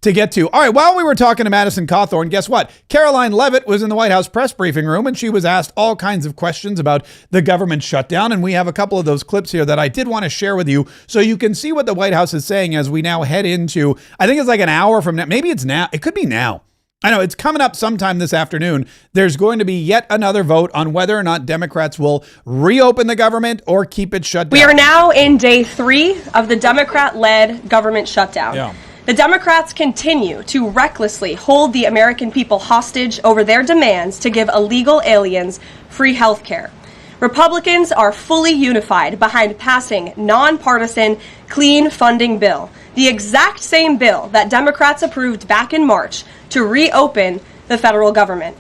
to get to. All right, while we were talking to Madison Cawthorn, guess what? Caroline Leavitt was in the White House press briefing room, and she was asked all kinds of questions about the government shutdown, and we have a couple of those clips here that I did want to share with you so you can see what the White House is saying as we now head into, I think it's like an hour from now. Maybe it's now. It could be now. I know it's coming up sometime this afternoon. There's going to be yet another vote on whether or not Democrats will reopen the government or keep it shut down. We are now in day 3 of the Democrat-led government shutdown. Yeah. The Democrats continue to recklessly hold the American people hostage over their demands to give illegal aliens free health care. Republicans are fully unified behind passing nonpartisan clean funding bill, the exact same bill that Democrats approved back in March to reopen the federal government.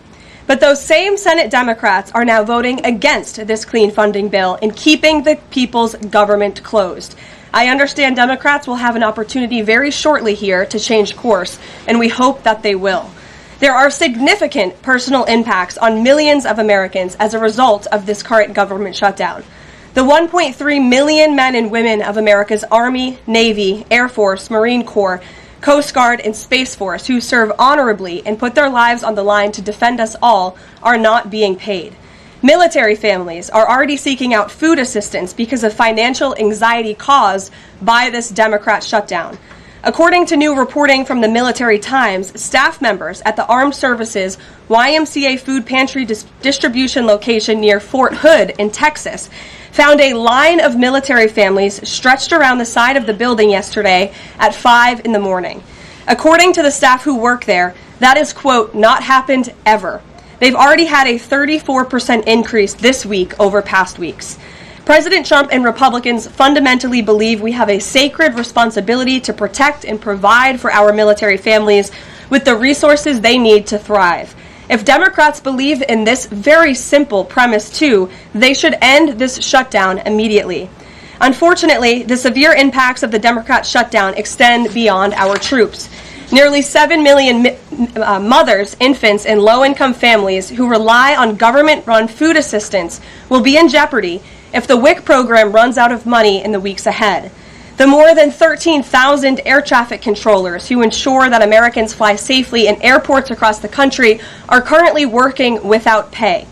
But those same Senate Democrats are now voting against this clean funding bill and keeping the people's government closed. I understand Democrats will have an opportunity very shortly here to change course, and we hope that they will. There are significant personal impacts on millions of Americans as a result of this current government shutdown. The 1.3 million men and women of America's Army, Navy, Air Force, Marine Corps, Coast Guard, and Space Force who serve honorably and put their lives on the line to defend us all are not being paid. Military families are already seeking out food assistance because of financial anxiety caused by this Democrat shutdown. According to new reporting from the Military Times, staff members at the Armed Services YMCA food pantry distribution location near Fort Hood in Texas found a line of military families stretched around the side of the building yesterday at 5 in the morning. According to the staff who work there, that is, quote, not happened ever. They've already had a 34% increase this week over past weeks. President Trump and Republicans fundamentally believe we have a sacred responsibility to protect and provide for our military families with the resources they need to thrive. If Democrats believe in this very simple premise too, they should end this shutdown immediately. Unfortunately, the severe impacts of the Democrat shutdown extend beyond our troops. Nearly 7 million mothers, infants, and low-income families who rely on government-run food assistance will be in jeopardy if the WIC program runs out of money in the weeks ahead. The more than 13,000 air traffic controllers who ensure that Americans fly safely in airports across the country are currently working without pay.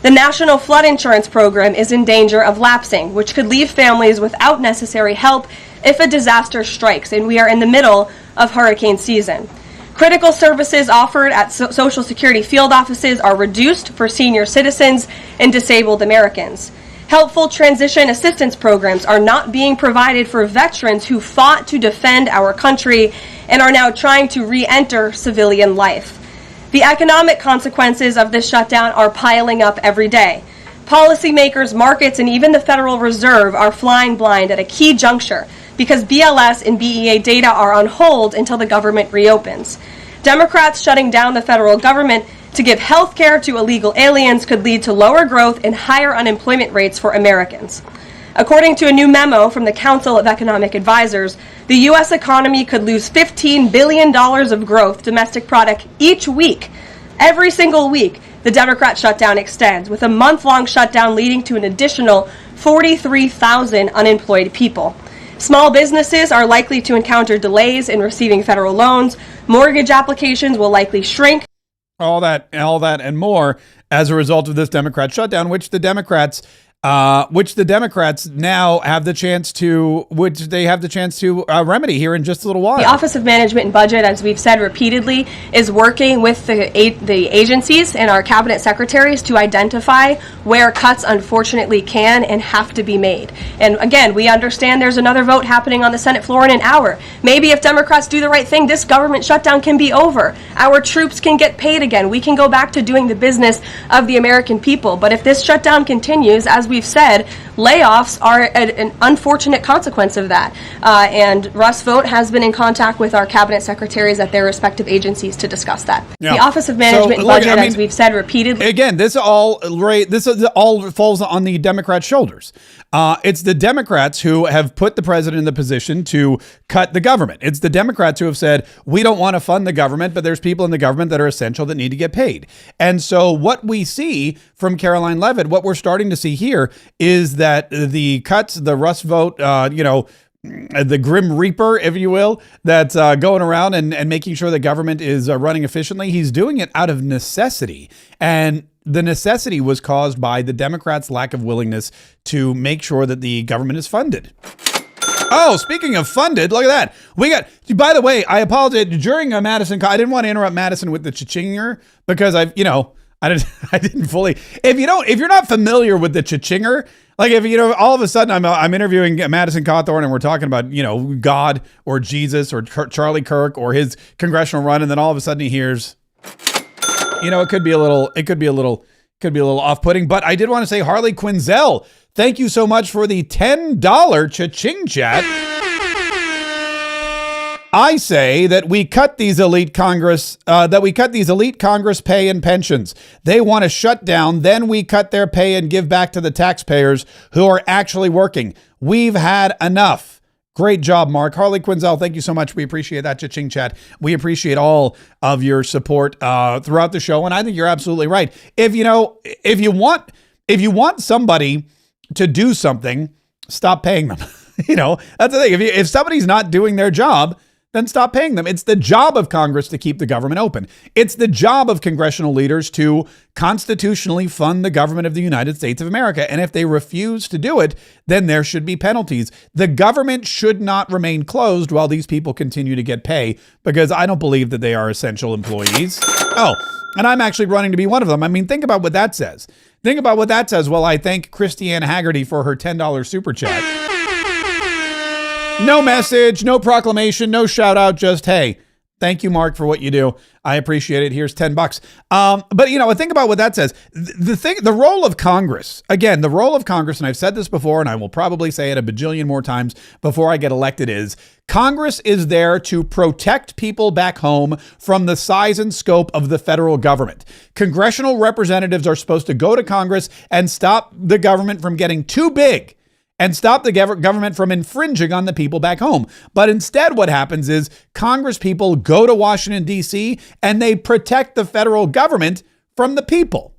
The National Flood Insurance Program is in danger of lapsing, which could leave families without necessary help if a disaster strikes, and we are in the middle of hurricane season. Critical services offered at Social Security field offices are reduced for senior citizens and disabled Americans. Helpful transition assistance programs are not being provided for veterans who fought to defend our country and are now trying to re-enter civilian life. The economic consequences of this shutdown are piling up every day. Policymakers, markets, and even the Federal Reserve are flying blind at a key juncture because BLS and BEA data are on hold until the government reopens. Democrats shutting down the federal government to give health care to illegal aliens could lead to lower growth and higher unemployment rates for Americans. According to a new memo from the Council of Economic Advisors, the U.S. economy could lose $15 billion of growth domestic product each week. Every single week, the Democrat shutdown extends, with a month-long shutdown leading to an additional 43,000 unemployed people. Small businesses are likely to encounter delays in receiving federal loans. Mortgage applications will likely shrink. All that and more as a result of this Democrat shutdown, which the Democrats now have the chance to, remedy here in just a little while. The Office of Management and Budget, as we've said repeatedly, is working with the agencies and our cabinet secretaries to identify where cuts unfortunately can and have to be made. And again, we understand there's another vote happening on the Senate floor in an hour. Maybe if Democrats do the right thing, this government shutdown can be over. Our troops can get paid again. We can go back to doing the business of the American people. But if this shutdown continues, as we've said, layoffs are an unfortunate consequence of that. And Russ Vought has been in contact with our cabinet secretaries at their respective agencies to discuss that. Yeah. The Office of Management and Budget, as we've said repeatedly. Again, this all falls on the Democrats' shoulders. It's the Democrats who have put the president in the position to cut the government. It's the Democrats who have said, we don't want to fund the government, but there's people in the government that are essential that need to get paid. And so what we see from Caroline Leavitt, what we're starting to see here is that the cuts, the Russ Vought, the Grim Reaper, if you will, that's going around and making sure the government is running efficiently. He's doing it out of necessity. And the necessity was caused by the Democrats' lack of willingness to make sure that the government is funded. Oh, speaking of funded, look at that. By the way, I apologize during Madison. I didn't want to interrupt Madison with the cha-chinger because I didn't fully. If you're not familiar with the cha-chinger, like all of a sudden I'm interviewing Madison Cawthorn and we're talking about, God or Jesus or Charlie Kirk or his congressional run. And then all of a sudden he hears, it could be a little off-putting, but I did want to say Harley Quinzel, thank you so much for the $10 cha-ching chat. I say that we cut these elite Congress pay and pensions. They want to shut down, then we cut their pay and give back to the taxpayers who are actually working. We've had enough. Great job, Mark. Harley Quinzel, thank you so much. We appreciate that cha-ching chat. We appreciate all of your support throughout the show, and I think you're absolutely right. If you want somebody to do something, stop paying them. That's the thing. If somebody's not doing their job, then stop paying them. It's the job of Congress to keep the government open. It's the job of congressional leaders to constitutionally fund the government of the United States of America. And if they refuse to do it, then there should be penalties. The government should not remain closed while these people continue to get pay, because I don't believe that they are essential employees. Oh, and I'm actually running to be one of them. I mean, think about what that says. Think about what that says. Well, I thank Christiane Haggerty for her $10 super chat. No message, no proclamation, no shout out, just, hey, thank you, Mark, for what you do. I appreciate it. Here's $10. But, you know, think about what that says. The role of Congress, again, the role of Congress, and I've said this before, and I will probably say it a bajillion more times before I get elected, is Congress is there to protect people back home from the size and scope of the federal government. Congressional representatives are supposed to go to Congress and stop the government from getting too big and stop the government from infringing on the people back home. But instead, what happens is Congress people go to Washington, D.C., and they protect the federal government from the people.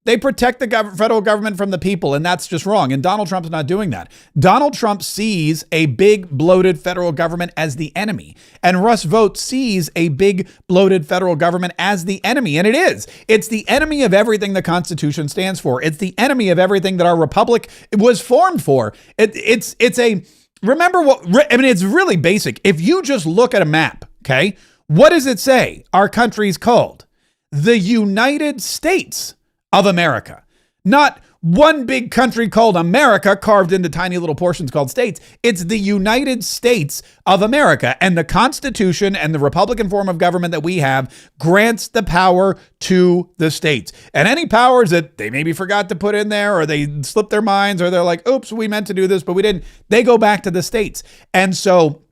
They protect the federal government from the people, and that's just wrong. And Donald Trump's not doing that. Donald Trump sees a big, bloated federal government as the enemy. And Russ Vought sees a big, bloated federal government as the enemy. And it is. It's the enemy of everything the Constitution stands for. It's the enemy of everything that our republic was formed for. Remember what, I mean, it's really basic. If you just look at a map, okay, what does it say our country's called? The United States of America. Not one big country called America carved into tiny little portions called states. It's the United States of America. And the Constitution and the Republican form of government that we have grants the power to the states. And any powers that they maybe forgot to put in there, or they slipped their minds, or they're like, oops, we meant to do this, but we didn't, they go back to the states. And so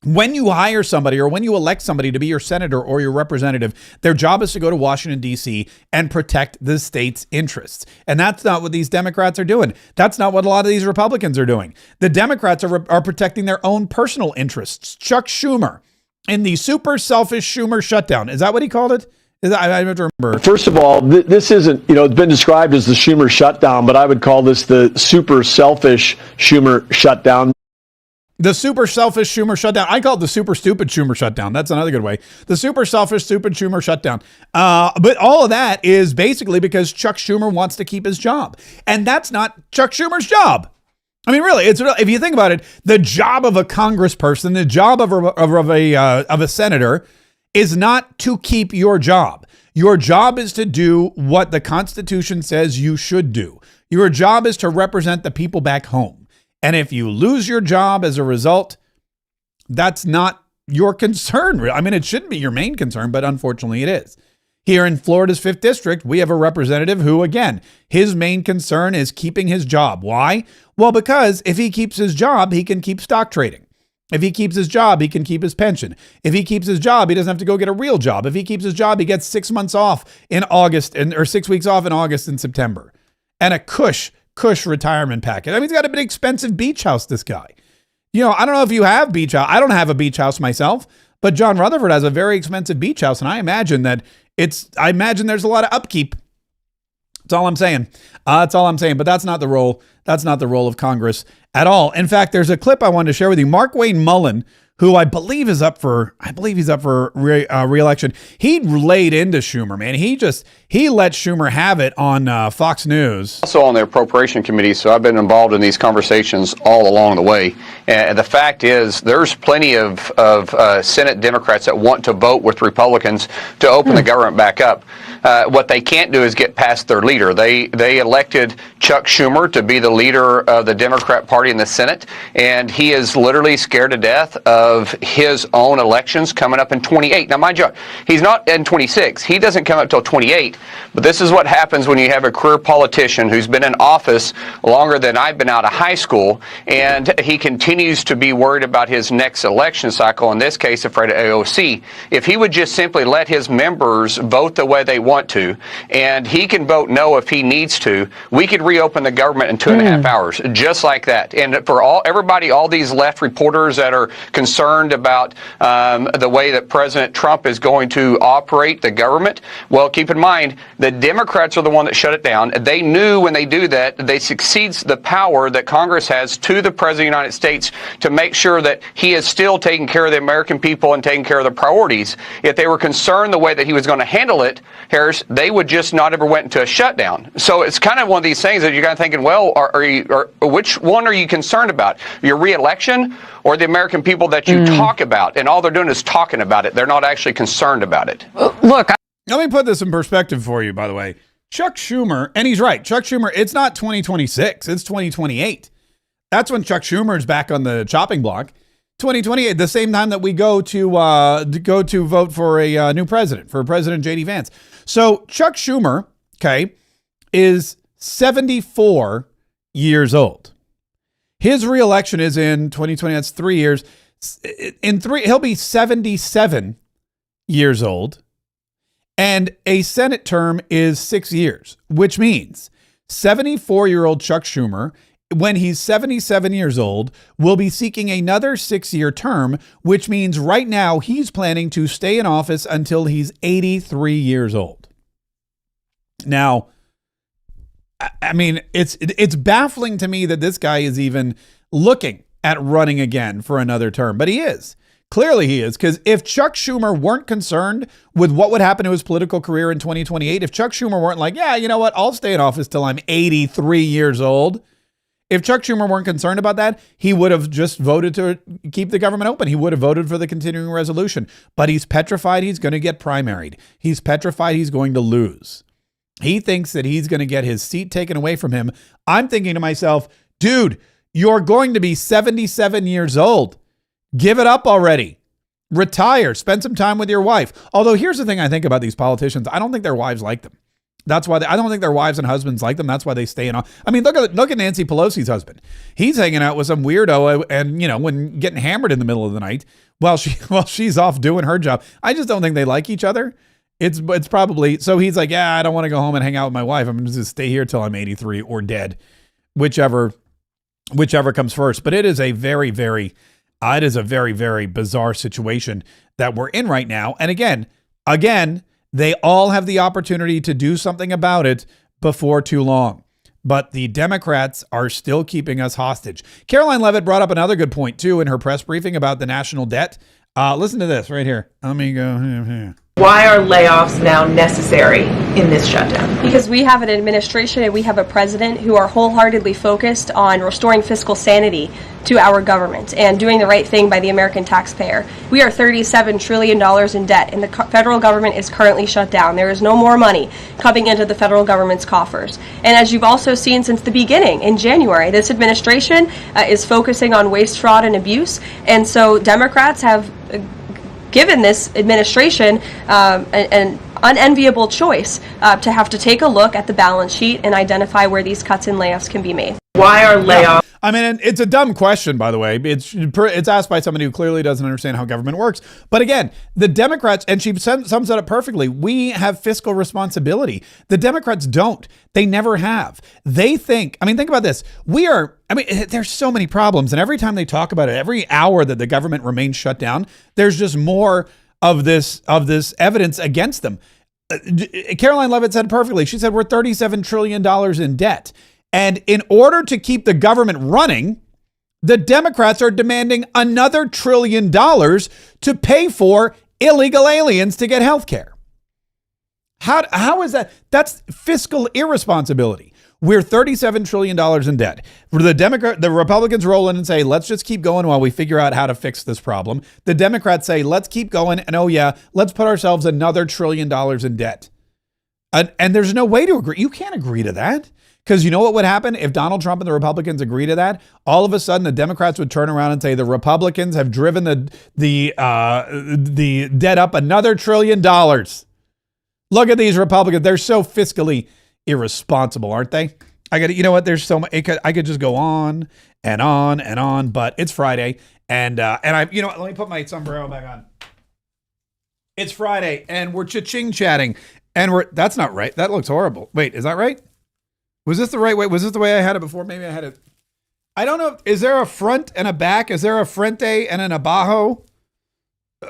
when you hire somebody or when you elect somebody to be your senator or your representative, their job is to go to Washington, D.C. and protect the state's interests. And that's not what these Democrats are doing. That's not what a lot of these Republicans are doing. The Democrats are protecting their own personal interests. Chuck Schumer in the super selfish Schumer shutdown. Is that what he called it? I don't remember. First of all, this isn't, it's been described as the Schumer shutdown, but I would call this the super selfish Schumer shutdown. The super selfish Schumer shutdown. I call it the super stupid Schumer shutdown. That's another good way. The super selfish, stupid Schumer shutdown. But all of that is basically because Chuck Schumer wants to keep his job. And that's not Chuck Schumer's job. I mean, really, if you think about it, the job of a congressperson, the job of a senator is not to keep your job. Your job is to do what the Constitution says you should do. Your job is to represent the people back home. And if you lose your job as a result, that's not your concern. I mean, it shouldn't be your main concern, but unfortunately it is. Here in Florida's 5th District, we have a representative who, again, his main concern is keeping his job. Why? Well, because if he keeps his job, he can keep stock trading. If he keeps his job, he can keep his pension. If he keeps his job, he doesn't have to go get a real job. If he keeps his job, he gets 6 months off in August or 6 weeks off in August and September. And a cush retirement package. I mean, he's got a bit expensive beach house, this guy. I don't know if you have beach house. I don't have a beach house myself, but John Rutherford has a very expensive beach house. And I imagine there's a lot of upkeep. That's all I'm saying. But that's not the role. That's not the role of Congress at all. In fact, there's a clip I wanted to share with you. Markwayne Mullin, who I believe he's up for re-election. He laid into Schumer, man. He let Schumer have it on Fox News. Also on the Appropriation Committee, so I've been involved in these conversations all along the way. And the fact is, there's plenty of Senate Democrats that want to vote with Republicans to open the government back up. What they can't do is get past their leader. They elected Chuck Schumer to be the leader of the Democrat Party in the Senate, and he is literally scared to death of his own elections coming up in 28. Now, mind you, he's not in 26. He doesn't come up till 28. But this is what happens when you have a career politician who's been in office longer than I've been out of high school, and he continues to be worried about his next election cycle, in this case, afraid of AOC. If he would just simply let his members vote the way they want, want to, and he can vote no if he needs to, we could reopen the government in 2.5 hours, just like that. And for everybody, all these left reporters that are concerned about the way that President Trump is going to operate the government, well, keep in mind, the Democrats are the one that shut it down. They knew when they do that, they succeeds the power that Congress has to the President of the United States to make sure that he is still taking care of the American people and taking care of the priorities. If they were concerned the way that he was going to handle it, Harris, they would just not ever went into a shutdown. So it's kind of one of these things that you're kind of thinking, well, which one are you concerned about? Your reelection or the American people that you talk about? And all they're doing is talking about it. They're not actually concerned about it. Look, let me put this in perspective for you, by the way. Chuck Schumer, and he's right, Chuck Schumer, it's not 2026, it's 2028. That's when Chuck Schumer is back on the chopping block. 2028, the same time that we go to vote for a new president, for President J.D. Vance. So Chuck Schumer, okay, is 74 years old. His reelection is in 2020. That's 3 years. He'll be 77 years old, and a Senate term is 6 years, which means 74-year-old Chuck Schumer, when he's 77 years old, will be seeking another 6-year term, which means right now he's planning to stay in office until he's 83 years old. Now, I mean, it's baffling to me that this guy is even looking at running again for another term, but he is. Clearly he is, because if Chuck Schumer weren't concerned with what would happen to his political career in 2028, if Chuck Schumer weren't like, yeah, you know what, I'll stay in office till I'm 83 years old. If Chuck Schumer weren't concerned about that, he would have just voted to keep the government open. He would have voted for the continuing resolution. But he's petrified he's going to get primaried. He's petrified he's going to lose. He thinks that he's going to get his seat taken away from him. I'm thinking to myself, dude, you're going to be 77 years old. Give it up already. Retire. Spend some time with your wife. Although here's the thing I think about these politicians. I don't think their wives like them. That's why I don't think their wives and husbands like them. That's why they stay in. I mean, look at Nancy Pelosi's husband. He's hanging out with some weirdo, and when getting hammered in the middle of the night while she's off doing her job. I just don't think they like each other. It's probably so. He's like, yeah, I don't want to go home and hang out with my wife. I'm going to just stay here till I'm 83 or dead, whichever comes first. But it is a very, very bizarre situation that we're in right now. And again. They all have the opportunity to do something about it before too long. But the Democrats are still keeping us hostage. Caroline Leavitt brought up another good point, too, in her press briefing about the national debt. Listen to this right here. Let me go here. Why are layoffs now necessary in this shutdown? Because we have an administration and we have a president who are wholeheartedly focused on restoring fiscal sanity to our government and doing the right thing by the American taxpayer. We are $37 trillion in debt, and the federal government is currently shut down. There is no more money coming into the federal government's coffers. And as you've also seen since the beginning, in January, this administration is focusing on waste, fraud, and abuse. And so Democrats have given this administration an unenviable choice to have to take a look at the balance sheet and identify where these cuts and layoffs can be made. Why are layoffs? I mean, it's a dumb question, by the way. It's asked by somebody who clearly doesn't understand how government works. But again, the Democrats, and she sums it up perfectly, we have fiscal responsibility. The Democrats don't. They never have. They think, I mean, think about this. There's so many problems. And every time they talk about it, every hour that the government remains shut down, there's just more of this evidence against them. Caroline Leavitt said perfectly. She said, we're $37 trillion in debt. And in order to keep the government running, the Democrats are demanding another $1 trillion to pay for illegal aliens to get health care. How is that? That's fiscal irresponsibility. We're $37 trillion in debt. The Republicans roll in and say, let's just keep going while we figure out how to fix this problem. The Democrats say, let's keep going. And let's put ourselves another $1 trillion in debt. And there's no way to agree. You can't agree to that. Because you know what would happen if Donald Trump and the Republicans agree to that? All of a sudden, the Democrats would turn around and say the Republicans have driven the debt up another $1 trillion. Look at these Republicans; they're so fiscally irresponsible, aren't they? You know what? There's so much. I could just go on and on and on, but it's Friday, and let me put my sombrero back on. It's Friday, and we're cha-ching chatting, And that's not right. That looks horrible. Wait, is that right? Was this the right way? Was this the way I had it before? Maybe I had it. I don't know. Is there a front and a back? Is there a frente and an abajo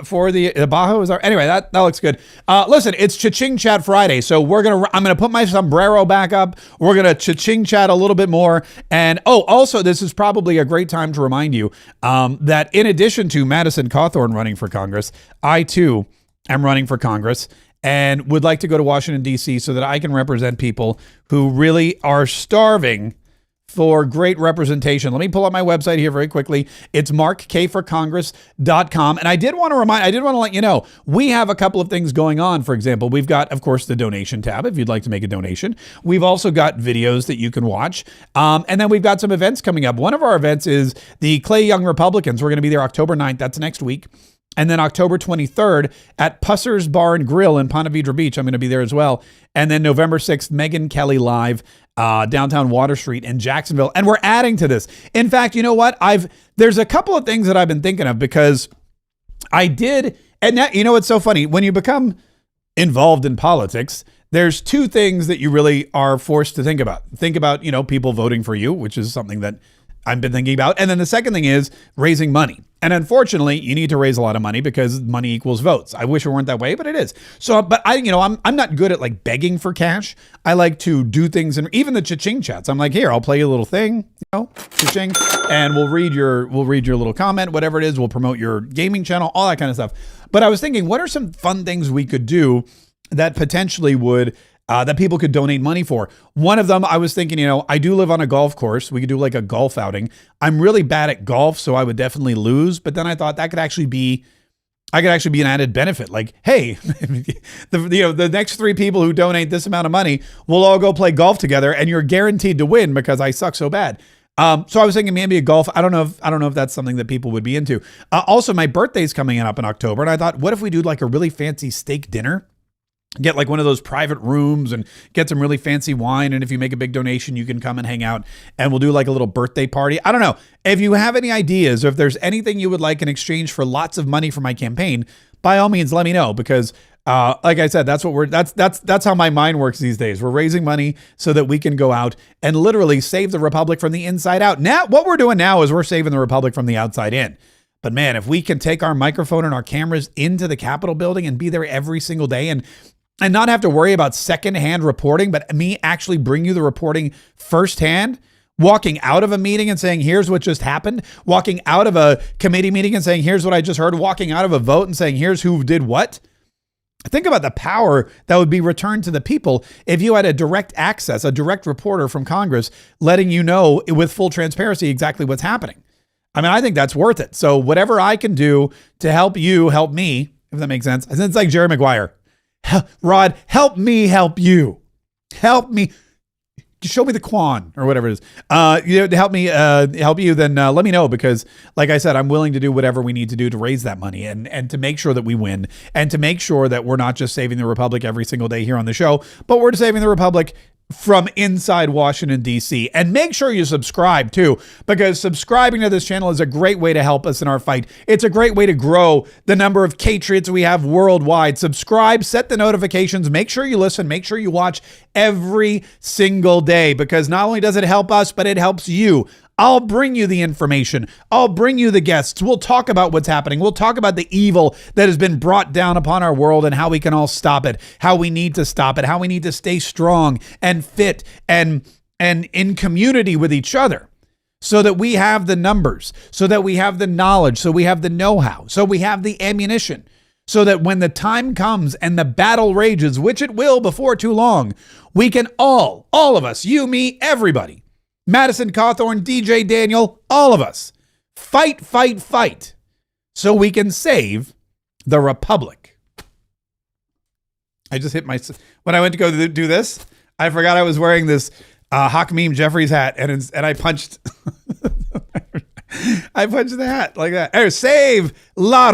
for the abajo? Is there? Anyway, that looks good. Listen, it's Cha-Ching Chat Friday, so I'm gonna put my sombrero back up. We're gonna Cha-Ching Chat a little bit more. And also, this is probably a great time to remind you that in addition to Madison Cawthorn running for Congress, I too am running for Congress and would like to go to Washington, D.C. so that I can represent people who really are starving for great representation. Let me pull up my website here very quickly. It's markkforcongress.com. And I did want to let you know, we have a couple of things going on. For example, we've got, of course, the donation tab if you'd like to make a donation. We've also got videos that you can watch. And then we've got some events coming up. One of our events is the Clay Young Republicans. We're going to be there October 9th. That's next week. And then October 23rd at Pusser's Bar and Grill in Ponte Vedra Beach. I'm going to be there as well. And then November 6th, Megyn Kelly Live, downtown Water Street in Jacksonville. And we're adding to this. In fact, you know what? There's a couple of things that I've been thinking of because I did. And now, you know, it's so funny. When you become involved in politics, there's two things that you really are forced to think about. Think about, you know, people voting for you, which is something that I've been thinking about. And then the second thing is raising money. And unfortunately, you need to raise a lot of money because money equals votes. I wish it weren't that way, but it is. So, but I'm not good at like begging for cash. I like to do things, and even the Cha-Ching Chats. I'm like, here, I'll play you a little thing, Cha-Ching, and we'll read your little comment, whatever it is. We'll promote your gaming channel, all that kind of stuff. But I was thinking, what are some fun things we could do that potentially would that people could donate money for? One of them, I was thinking, I do live on a golf course. We could do like a golf outing. I'm really bad at golf, so I would definitely lose. But then I thought that could actually be an added benefit. Like, hey, the next 3 people who donate this amount of money, we'll all go play golf together, and you're guaranteed to win because I suck so bad. So I was thinking maybe a golf. I don't know if that's something that people would be into. Also, my birthday's coming up in October, and I thought, what if we do like a really fancy steak dinner? Get like one of those private rooms and get some really fancy wine. And if you make a big donation, you can come and hang out, and we'll do like a little birthday party. I don't know. If you have any ideas, or if there's anything you would like in exchange for lots of money for my campaign, by all means, let me know, because like I said, that's how my mind works these days. We're raising money so that we can go out and literally save the Republic from the inside out. Now, what we're doing now is we're saving the Republic from the outside in. But man, if we can take our microphone and our cameras into the Capitol building and be there every single day and not have to worry about secondhand reporting, but me actually bring you the reporting firsthand, walking out of a meeting and saying, here's what just happened, walking out of a committee meeting and saying, here's what I just heard, walking out of a vote and saying, here's who did what. Think about the power that would be returned to the people if you had a direct access, a direct reporter from Congress letting you know with full transparency exactly what's happening. I mean, I think that's worth it. So whatever I can do to help you, help me, if that makes sense. It's like Jerry Maguire. Rod, help me help you. Help me. Show me the Quan or whatever it is. To help me help you, then let me know, because like I said, I'm willing to do whatever we need to do to raise that money and to make sure that we win, and to make sure that we're not just saving the Republic every single day here on the show, but we're saving the Republic from inside Washington, D.C. And make sure you subscribe too, because subscribing to this channel is a great way to help us in our fight. It's a great way to grow the number of Patriots we have worldwide. Subscribe, set the notifications, make sure you listen, make sure you watch every single day, because not only does it help us, but it helps you. I'll bring you the information. I'll bring you the guests. We'll talk about what's happening. We'll talk about the evil that has been brought down upon our world and how we can all stop it, how we need to stop it, how we need to stay strong and fit and in community with each other, so that we have the numbers, so that we have the knowledge, so we have the know-how, so we have the ammunition, so that when the time comes and the battle rages, which it will before too long, we can all of us, you, me, everybody, Madison Cawthorn, DJ Daniel, all of us, fight, so we can save the Republic. I just hit when I went to go do this, I forgot I was wearing this Hakeem Jeffries hat, and I punched, I punched the hat like that. Save La